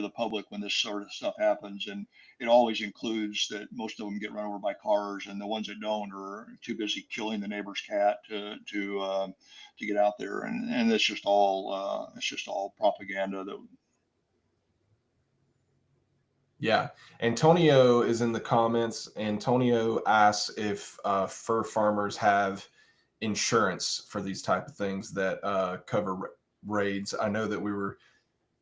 the public when this sort of stuff happens, and it always includes that most of them get run over by cars, and the ones that don't are too busy killing the neighbor's cat to get out there, and it's just all propaganda. Yeah, Antonio is in the comments. Antonio asks if fur farmers have insurance for these type of things that cover raids. I know that we were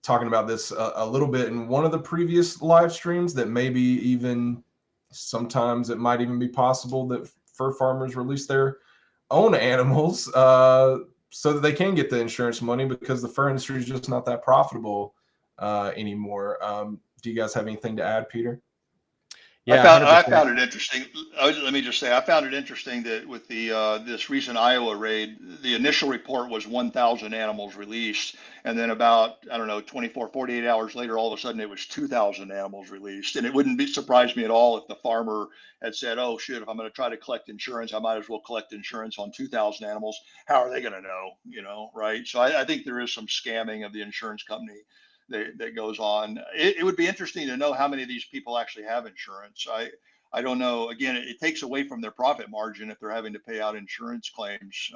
talking about this a little bit in one of the previous live streams, that maybe even sometimes it might even be possible that fur farmers release their own animals so that they can get the insurance money, because the fur industry is just not that profitable anymore. Do you guys have anything to add, Peter? Yeah, I found it interesting. Let me just say, I found it interesting that with the this recent Iowa raid, the initial report was 1,000 animals released, and then about 24, 48 hours later, all of a sudden it was 2,000 animals released. And it wouldn't surprise me at all if the farmer had said, "Oh shit, if I'm going to try to collect insurance, I might as well collect insurance on 2,000 animals. How are they going to know?" Right? So I think there is some scamming of the insurance company that goes on. It would be interesting to know how many of these people actually have insurance. I don't know. Again, it takes away from their profit margin if they're having to pay out insurance claims,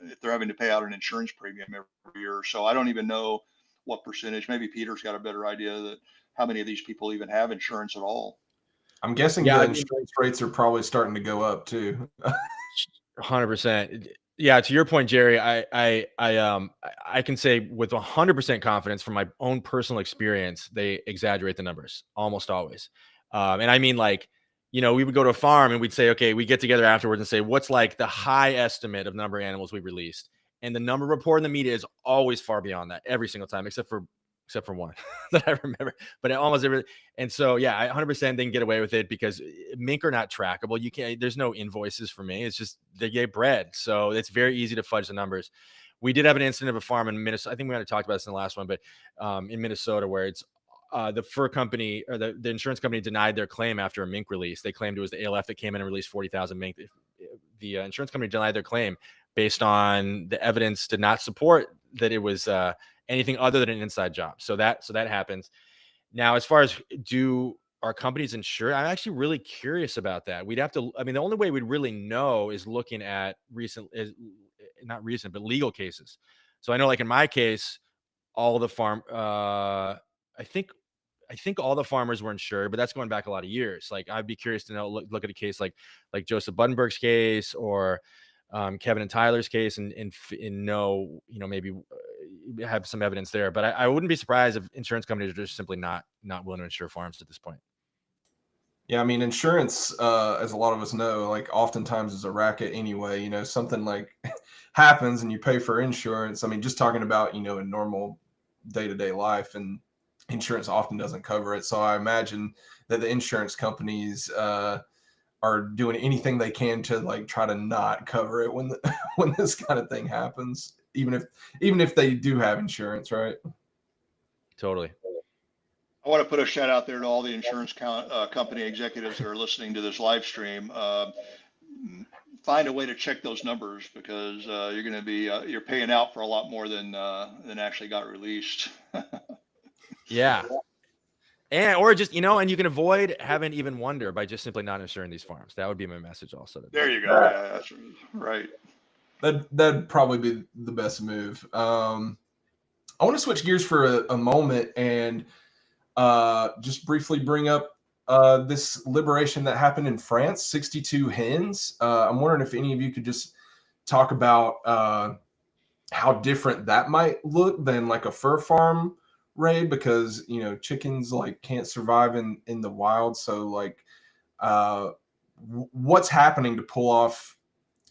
if they're having to pay out an insurance premium every year. So I don't even know what percentage. Maybe Peter's got a better idea that how many of these people even have insurance at all. I'm guessing the insurance rates are probably starting to go up too. 100%. Yeah, to your point, Jerry, I can say with 100% confidence from my own personal experience, they exaggerate the numbers almost always. And I mean, we would go to a farm and we'd say, okay, we get together afterwards and say, what's like the high estimate of number of animals we released? And the number reported in the media is always far beyond that every single time, except for one that I remember, but almost every. And so, yeah, I 100% they can get away with it because mink are not trackable. There's no invoices for me. It's just they get bred. So it's very easy to fudge the numbers. We did have an incident of a farm in Minnesota. I think we might have talked about this in the last one, but in Minnesota, where it's the fur company or the insurance company denied their claim after a mink release. They claimed it was the ALF that came in and released 40,000 mink. The insurance company denied their claim based on the evidence did not support that it was anything other than an inside job. So that happens. Now, as far as do our companies insure, I'm actually really curious about that. We'd have to, I mean, the only way we'd really know is looking at not recent, but legal cases. So I know, like in my case, all the I think all the farmers were insured, but that's going back a lot of years. Like I'd be curious to know, look at a case like Joseph Buddenberg's case or Kevin and Tyler's case and know, maybe have some evidence there. But I wouldn't be surprised if insurance companies are just simply not willing to insure farms at this point. Yeah, I mean, insurance, as a lot of us know, like oftentimes is a racket anyway. Something like happens and you pay for insurance. I mean, just talking about, in normal day-to-day life, and insurance often doesn't cover it. So I imagine that the insurance companies are doing anything they can to like try to not cover it when when this kind of thing happens, even if they do have insurance, right? Totally. I want to put a shout out there to all the insurance company executives that are listening to this live stream. Find a way to check those numbers, because you're going to be you're paying out for a lot more than actually got released. Yeah. Or just, and you can avoid having even wonder by just simply not insuring these farms. That would be my message also. There you go. Yeah, that's right. That'd probably be the best move. I want to switch gears for a moment and just briefly bring up this liberation that happened in France, 62 hens. I'm wondering if any of you could just talk about how different that might look than like a fur farm raid, because chickens like can't survive in the wild. So like what's happening to pull off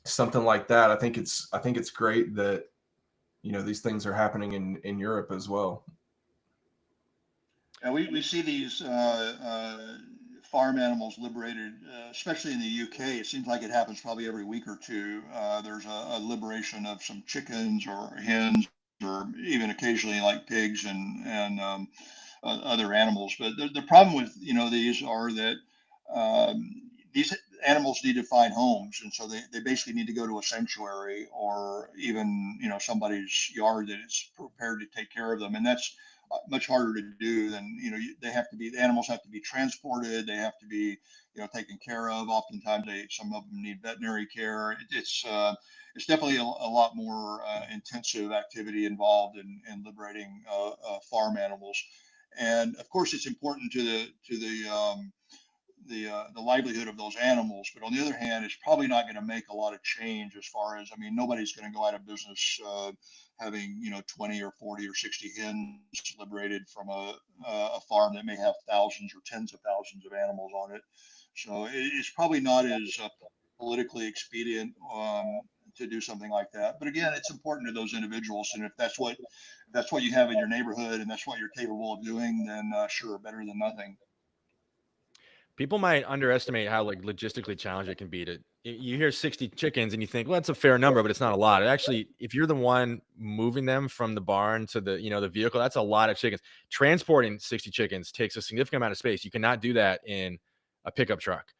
something like that? I think it's great that these things are happening in Europe as well. And we see these farm animals liberated, especially in the UK. It seems like it happens probably every week or two. There's a liberation of some chickens or hens, or even occasionally like pigs and other animals. But the problem with these are that these animals need to find homes, and so they basically need to go to a sanctuary or even somebody's yard that is prepared to take care of them, and that's much harder to do than the animals have to be transported, they have to be taken care of. Oftentimes some of them need veterinary care. It's definitely a lot more intensive activity involved in liberating farm animals, and of course it's important to the livelihood of those animals. But on the other hand, it's probably not going to make a lot of change as far as, I mean, nobody's going to go out of business having 20 or 40 or 60 hens liberated from a farm that may have thousands or tens of thousands of animals on it. So it's probably not as politically expedient to do something like that. But again, it's important to those individuals, and if that's what you have in your neighborhood and that's what you're capable of doing, then sure, better than nothing. People might underestimate how like logistically challenging it can be you hear 60 chickens and you think, well, that's a fair number, but it's not a lot. It actually, if you're the one moving them from the barn to the, the vehicle, that's a lot of chickens. Transporting 60 chickens takes a significant amount of space. You cannot do that in a pickup truck.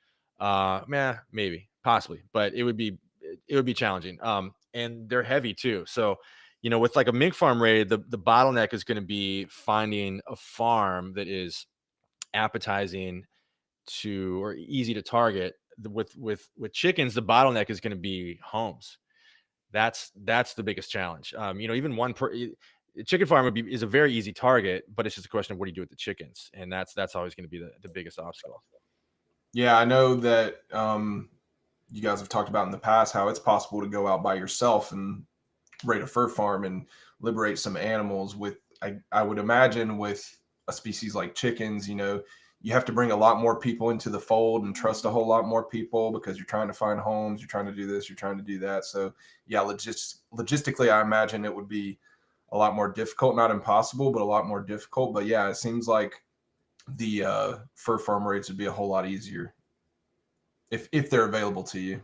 Maybe, possibly, but it would be challenging. And they're heavy too. So, with like a mink farm raid, the bottleneck is going to be finding a farm that is appetizing or easy to target. With chickens, the bottleneck is going to be homes. That's the biggest challenge. Even chicken farm is a very easy target, but it's just a question of what do you do with the chickens, and that's always going to be the biggest obstacle. Yeah, I know that you guys have talked about in the past how it's possible to go out by yourself and raid a fur farm and liberate some animals. I would imagine with a species like chickens, you have to bring a lot more people into the fold and trust a whole lot more people, because you're trying to find homes, you're trying to do this, you're trying to do that. So yeah, logistically, I imagine it would be a lot more difficult, not impossible, but a lot more difficult. But yeah, it seems like the fur farm raids would be a whole lot easier if they're available to you.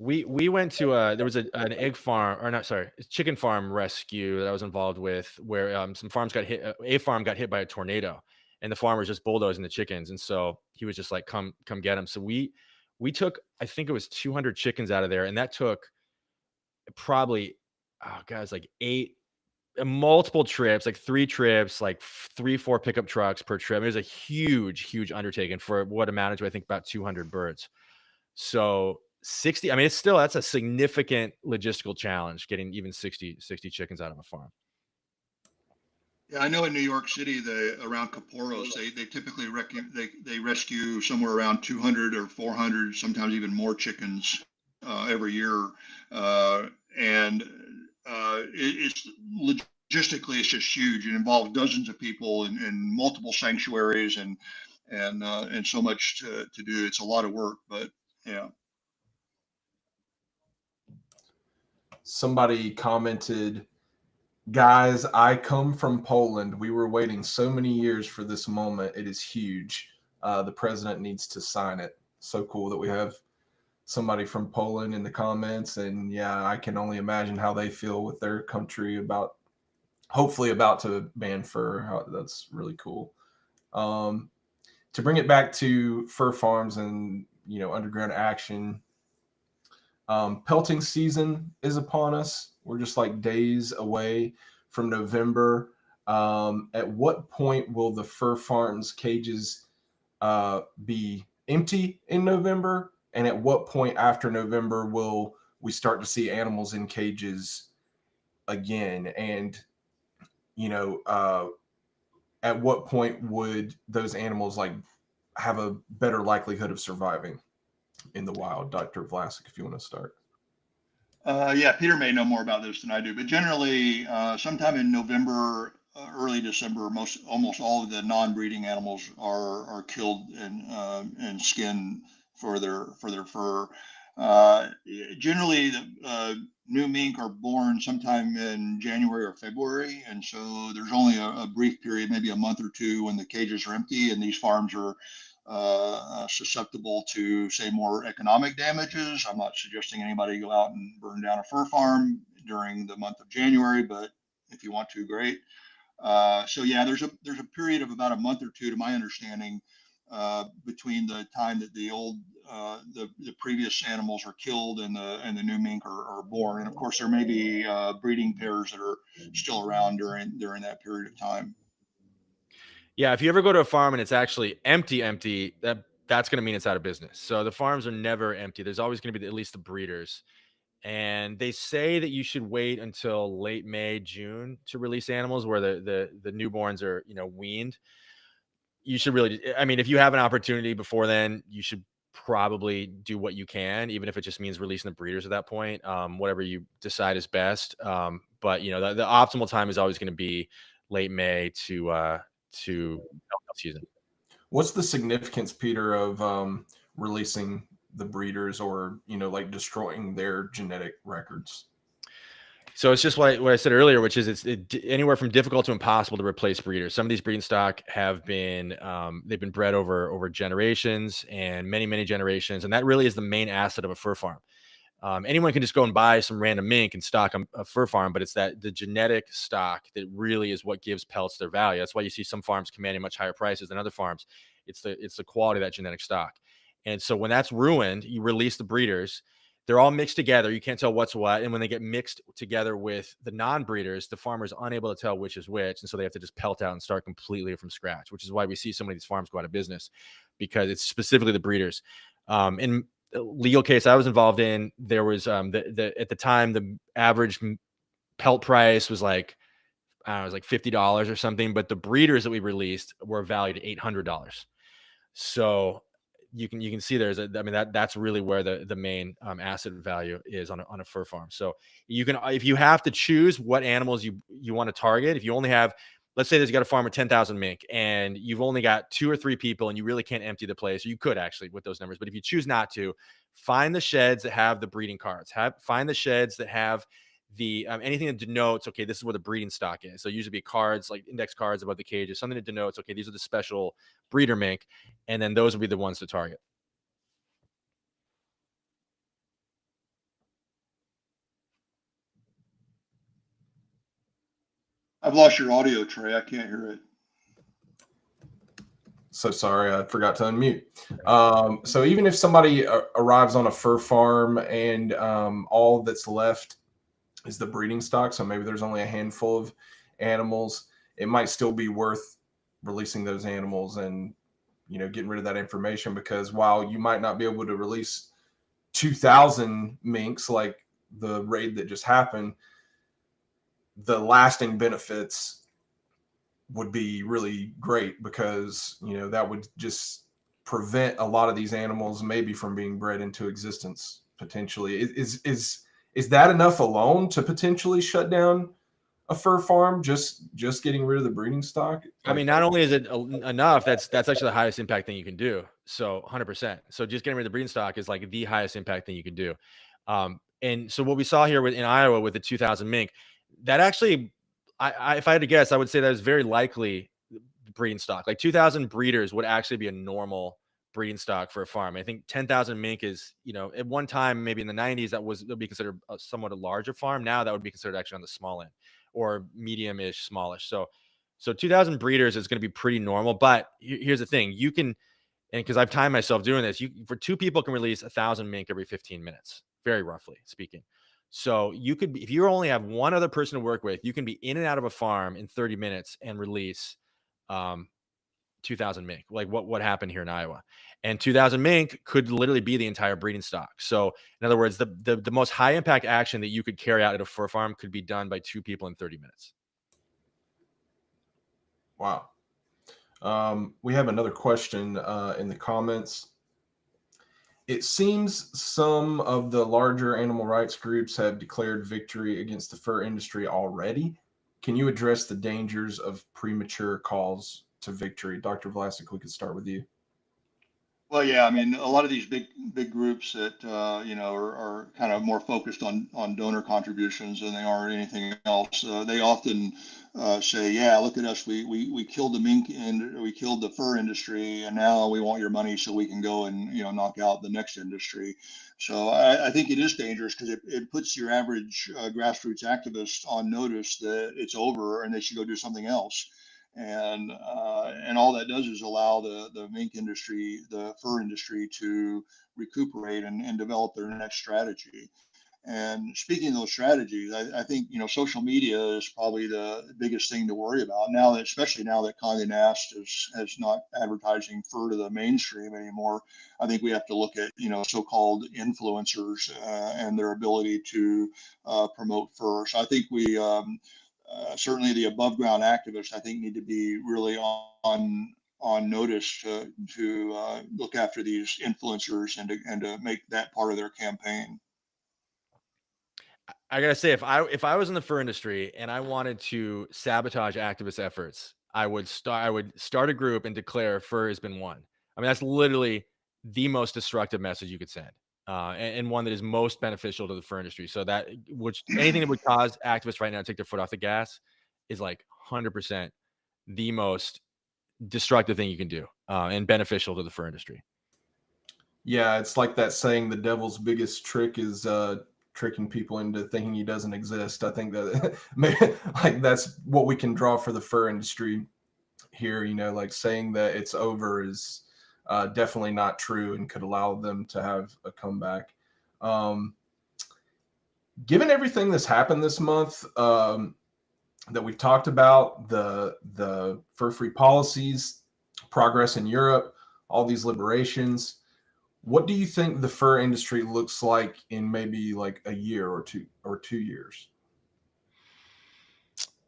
We went to there was an egg farm, or not, sorry, chicken farm rescue that I was involved with, where some farms got hit. A farm got hit by a tornado, and the farmer was just bulldozing the chickens, and so he was just like, come get them. So we took, I think it was 200 chickens out of there, and that took probably, oh guys, like 8 multiple trips, like 3 trips, like 3-4 pickup trucks per trip. It was a huge undertaking for what amounted to, I think, about 200 birds. So 60, I mean, that's a significant logistical challenge, getting even 60 chickens out of a farm. Yeah, I know in New York City, around Caporos, they typically they rescue somewhere around 200 or 400, sometimes even more chickens every year, and it's logistically it's just huge. It involves dozens of people and multiple sanctuaries and so much to do. It's a lot of work, but yeah. Somebody commented, guys, I come from Poland. We were waiting so many years for this moment. It is huge. The president needs to sign it. So cool that we have somebody from Poland in the comments. And yeah, I can only imagine how they feel with their country hopefully about to ban fur. That's really cool. To bring it back to fur farms and, underground action, pelting season is upon us. We're just like days away from November. At what point will the fur farms cages be empty in November? And at what point after November will we start to see animals in cages again? And, at what point would those animals like have a better likelihood of surviving in the wild? Dr. Vlasak, if you want to start. Yeah, Peter may know more about this than I do, but generally, sometime in November, early December, almost all of the non-breeding animals are killed and skinned for their fur. Generally, the new mink are born sometime in January or February, and so there's only a brief period, maybe a month or two, when the cages are empty, and these farms are susceptible to, say, more economic damages. I'm not suggesting anybody go out and burn down a fur farm during the month of January, but if you want to, great. So yeah, there's a period of about a month or two, to my understanding, between the time that the previous animals are killed and the new mink are born. And of course, there may be breeding pairs that are still around during that period of time. Yeah, if you ever go to a farm and it's actually empty, that's going to mean it's out of business. So the farms are never empty. There's always going to be at least the breeders. And they say that you should wait until late May, June to release animals where the newborns are, weaned. You should really, I mean, if you have an opportunity before then, you should probably do what you can, even if it just means releasing the breeders at that point, whatever you decide is best. But the optimal time is always going to be late May to season. What's the significance, Peter, of releasing the breeders or, like destroying their genetic records? So it's just what I said earlier, which is it's anywhere from difficult to impossible to replace breeders. Some of these breeding stock have been they've been bred over generations and many generations, and that really is the main asset of a fur farm. Anyone can just go and buy some random mink and stock a fur farm, but it's the genetic stock that really is what gives pelts their value. That's why you see some farms commanding much higher prices than other farms. It's the quality of that genetic stock. And so when that's ruined, you release the breeders. They're all mixed together. You can't tell what's what. And when they get mixed together with the non-breeders, the farmer's unable to tell which is which. And so they have to just pelt out and start completely from scratch, which is why we see so many of these farms go out of business, because it's specifically the breeders. In a legal case I was involved in, there was at the time, the average pelt price was like, I don't know, it was like $50 or something, but the breeders that we released were valued at $800. So you can see that's really where the main asset value is on a fur farm. So you can, if you have to choose what animals you want to target, if you only have, let's say you got a farm of 10,000 mink and you've only got 2 or 3 people and you really can't empty the place, or you could actually with those numbers, but if you choose not to, find the sheds that have the breeding cards, find the sheds that have the anything that denotes, okay, this is where the breeding stock is. So usually be cards, like index cards above the cages, something that denotes, okay, these are the special breeder mink, and then those will be the ones to target. I've lost your audio, Trey. I can't hear it. So sorry, I forgot to unmute. So even if somebody arrives on a fur farm and all that's left is the breeding stock, so maybe there's only a handful of animals, it might still be worth releasing those animals and, you know, getting rid of that information, because while you might not be able to release 2,000 minks like the raid that just happened, the lasting benefits would be really great, because, you know, that would just prevent a lot of these animals maybe from being bred into existence potentially. Is that enough alone to potentially shut down a fur farm? Just getting rid of the breeding stock? I mean, not only is it enough, that's actually the highest impact thing you can do. So 100%. So just getting rid of the breeding stock is like the highest impact thing you can do. And so what we saw here in Iowa with the 2,000 mink, that actually, if I had to guess, I would say that is very likely breeding stock. Like 2,000 breeders would actually be a normal breeding stock for a farm. I think 10,000 mink is, you know, at one time, maybe in the 90s, that would be considered somewhat a larger farm. Now that would be considered actually on the small end or medium-ish, smallish. So 2,000 breeders is going to be pretty normal. But here's the thing: you can, and because I've timed myself doing this, for two people can release 1,000 mink every 15 minutes, very roughly speaking. So you could, if you only have one other person to work with, you can be in and out of a farm in 30 minutes and release 2,000 mink, like what happened here in Iowa. And 2,000 mink could literally be the entire breeding stock. So in other words, the most high impact action that you could carry out at a fur farm could be done by two people in 30 minutes. Wow. We have another question in the comments. It seems some of the larger animal rights groups have declared victory against the fur industry already. Can you address the dangers of premature calls to victory? Dr. Vlasak, we could start with you. Well, yeah, I mean, a lot of these big groups that you know are kind of more focused on donor contributions than they are anything else. They often say, "Yeah, look at us. We killed the mink and we killed the fur industry, and now we want your money so we can go and knock out the next industry." So I think it is dangerous because it puts your average grassroots activist on notice that it's over and they should go do something else. And all that does is allow the mink industry, the fur industry, to recuperate and develop their next strategy. And speaking of those strategies, I think social media is probably the biggest thing to worry about now, that especially now that Condé Nast has not advertising fur to the mainstream anymore. I think we have to look at so-called influencers and their ability to promote fur. So I think we certainly the above ground activists, I think, need to be really on notice to look after these influencers and to make that part of their campaign. I gotta say, if I was in the fur industry and I wanted to sabotage activist efforts, I would start a group and declare fur has been won. I mean, that's literally the most destructive message you could send, and one that is most beneficial to the fur industry. So that anything that would cause activists right now to take their foot off the gas is like 100% the most destructive thing you can do, and beneficial to the fur industry. Yeah, it's like that saying, the devil's biggest trick is tricking people into thinking he doesn't exist. I think that like that's what we can draw for the fur industry here. Like saying that it's over is definitely not true and could allow them to have a comeback. Given everything that's happened this month, that we've talked about, the fur-free policies, progress in Europe, all these liberations, what do you think the fur industry looks like in maybe like a year or 2 years?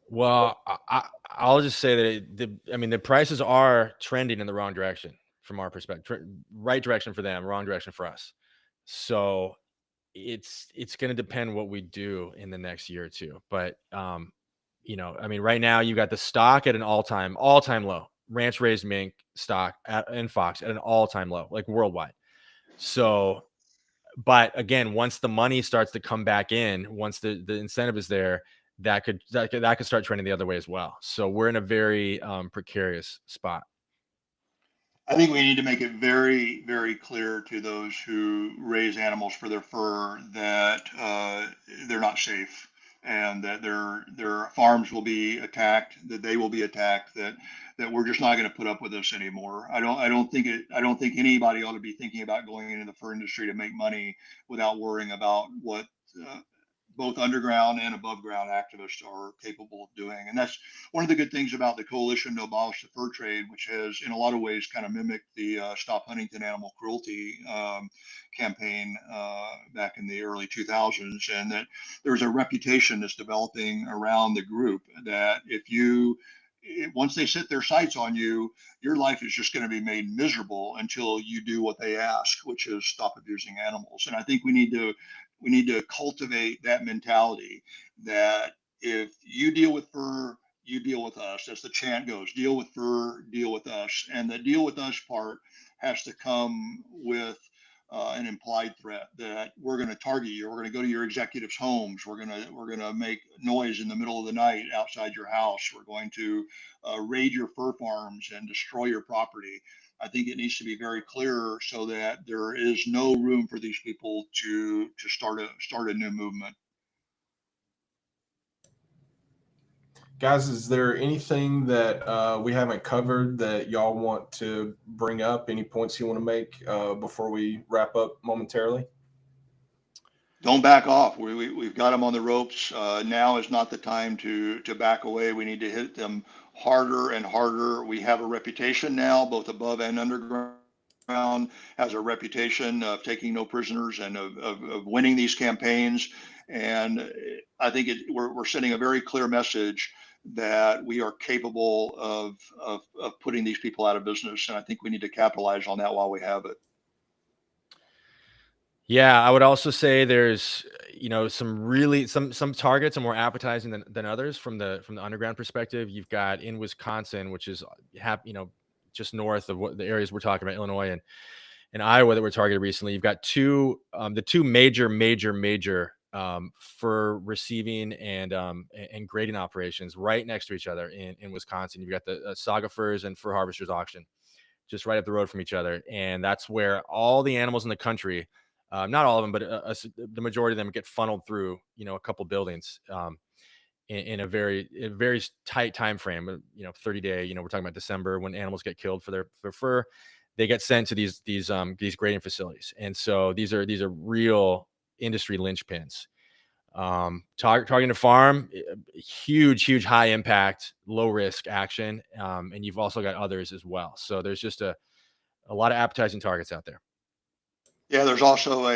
Well, I'll just say that the prices are trending in the wrong direction from our perspective. Right direction for them, wrong direction for us. So it's going to depend what we do in the next year or two. But right now you got the stock at an all-time low. Ranch raised mink stock and Fox at an all-time low, like worldwide. So, but again, once the money starts to come back in, once the incentive is there, that could start trending the other way as well. So we're in a very precarious spot. I think we need to make it very, very clear to those who raise animals for their fur that they're not safe. and that their farms will be attacked, that they will be attacked, that we're just not going to put up with this anymore. I don't think anybody ought to be thinking about going into the fur industry to make money without worrying about what both underground and above ground activists are capable of doing. And that's one of the good things about the Coalition to Abolish the Fur Trade, which has in a lot of ways kind of mimicked the Stop Huntington Animal Cruelty campaign back in the early 2000s. And that there's a reputation that's developing around the group that once they set their sights on you, your life is just going to be made miserable until you do what they ask, which is stop abusing animals. And I think we need to cultivate that mentality that if you deal with fur, you deal with us. As the chant goes, deal with fur, deal with us. And the deal with us part has to come with an implied threat that we're going to target you. We're going to go to your executives' homes. We're going to make noise in the middle of the night outside your house. We're going to raid your fur farms and destroy your property. I think it needs to be very clear so that there is no room for these people to start a new movement. Guys, is there anything that we haven't covered that y'all want to bring up? Any points you want to make before we wrap up momentarily? Don't back off. We've got them on the ropes. Now is not the time to back away. We need to hit them harder and harder. We have a reputation now, both above and underground, has a reputation of taking no prisoners and of winning these campaigns. And I think we're sending a very clear message that we are capable of putting these people out of business. And I think we need to capitalize on that while we have it. Yeah, I would also say there's, some targets are more appetizing than others from the underground perspective. You've got in Wisconsin, which is just north of what the areas we're talking about, Illinois and Iowa that were targeted recently. You've got the two major fur receiving and grading operations right next to each other in Wisconsin. You've got the Saga Furs and Fur Harvesters auction just right up the road from each other, and that's where all the animals in the country. Not all of them, but the majority of them get funneled through, a couple buildings in a very tight time frame. 30-day. We're talking about December when animals get killed for their fur. They get sent to these grading facilities, and so these are real industry linchpins. Targeting a farm, huge high impact, low risk action, and you've also got others as well. So there's just a lot of appetizing targets out there. Yeah, there's also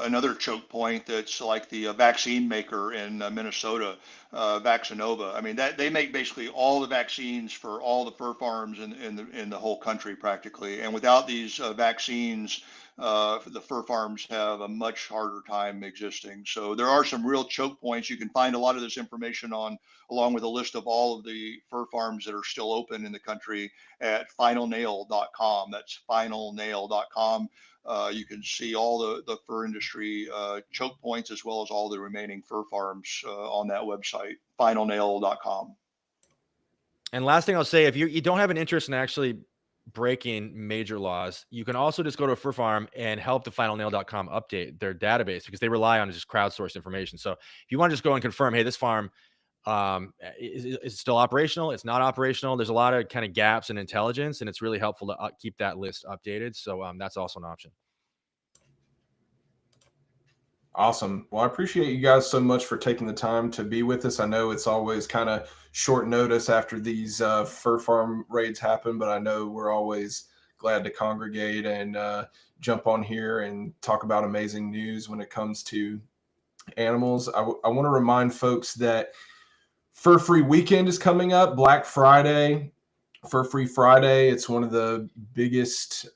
another choke point that's like the vaccine maker in Minnesota, Vaccinova. I mean, that they make basically all the vaccines for all the fur farms in the whole country practically. And without these vaccines, the fur farms have a much harder time existing. So there are some real choke points. You can find a lot of this information along with a list of all of the fur farms that are still open in the country at finalnail.com. That's finalnail.com. You can see all the fur industry choke points as well as all the remaining fur farms on that website, finalnail.com. And last thing I'll say, if you don't have an interest in actually breaking major laws, you can also just go to a fur farm and help the finalnail.com update their database, because they rely on just crowdsourced information. So if you want to just go and confirm, hey, this farm is still operational, it's not operational, there's a lot of kind of gaps in intelligence, and it's really helpful to keep that list updated. So that's also an option. Awesome. Well, I appreciate you guys so much for taking the time to be with us. I know it's always kind of short notice after these fur farm raids happen, but I know we're always glad to congregate and jump on here and talk about amazing news when it comes to animals. I want to remind folks that Fur Free Weekend is coming up, Black Friday, Fur Free Friday. It's one of the biggest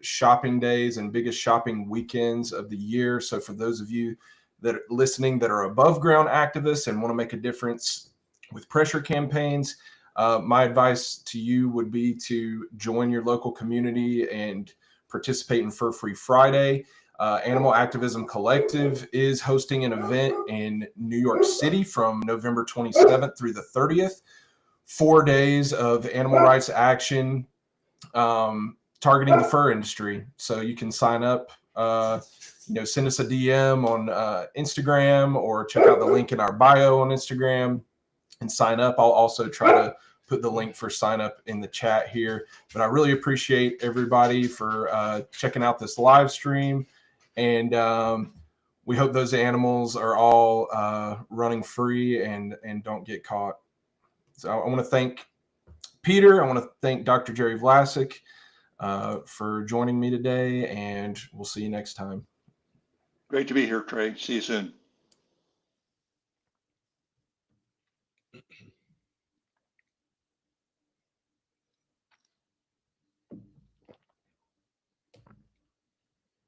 shopping days and biggest shopping weekends of the year. So for those of you that are listening that are above ground activists and want to make a difference with pressure campaigns, my advice to you would be to join your local community and participate in Fur Free Friday. Animal Activism Collective is hosting an event in New York City from November 27th through the 30th. 4 days of animal rights action targeting the fur industry. So you can sign up send us a DM on Instagram, or check out the link in our bio on Instagram and sign up. I'll also try to put the link for sign up in the chat here. But I really appreciate everybody for checking out this live stream. And we hope those animals are all running free and don't get caught. So I want to thank Peter. I want to thank Dr. Jerry Vlasak for joining me today, and we'll see you next time. Great to be here, Trey. See you soon.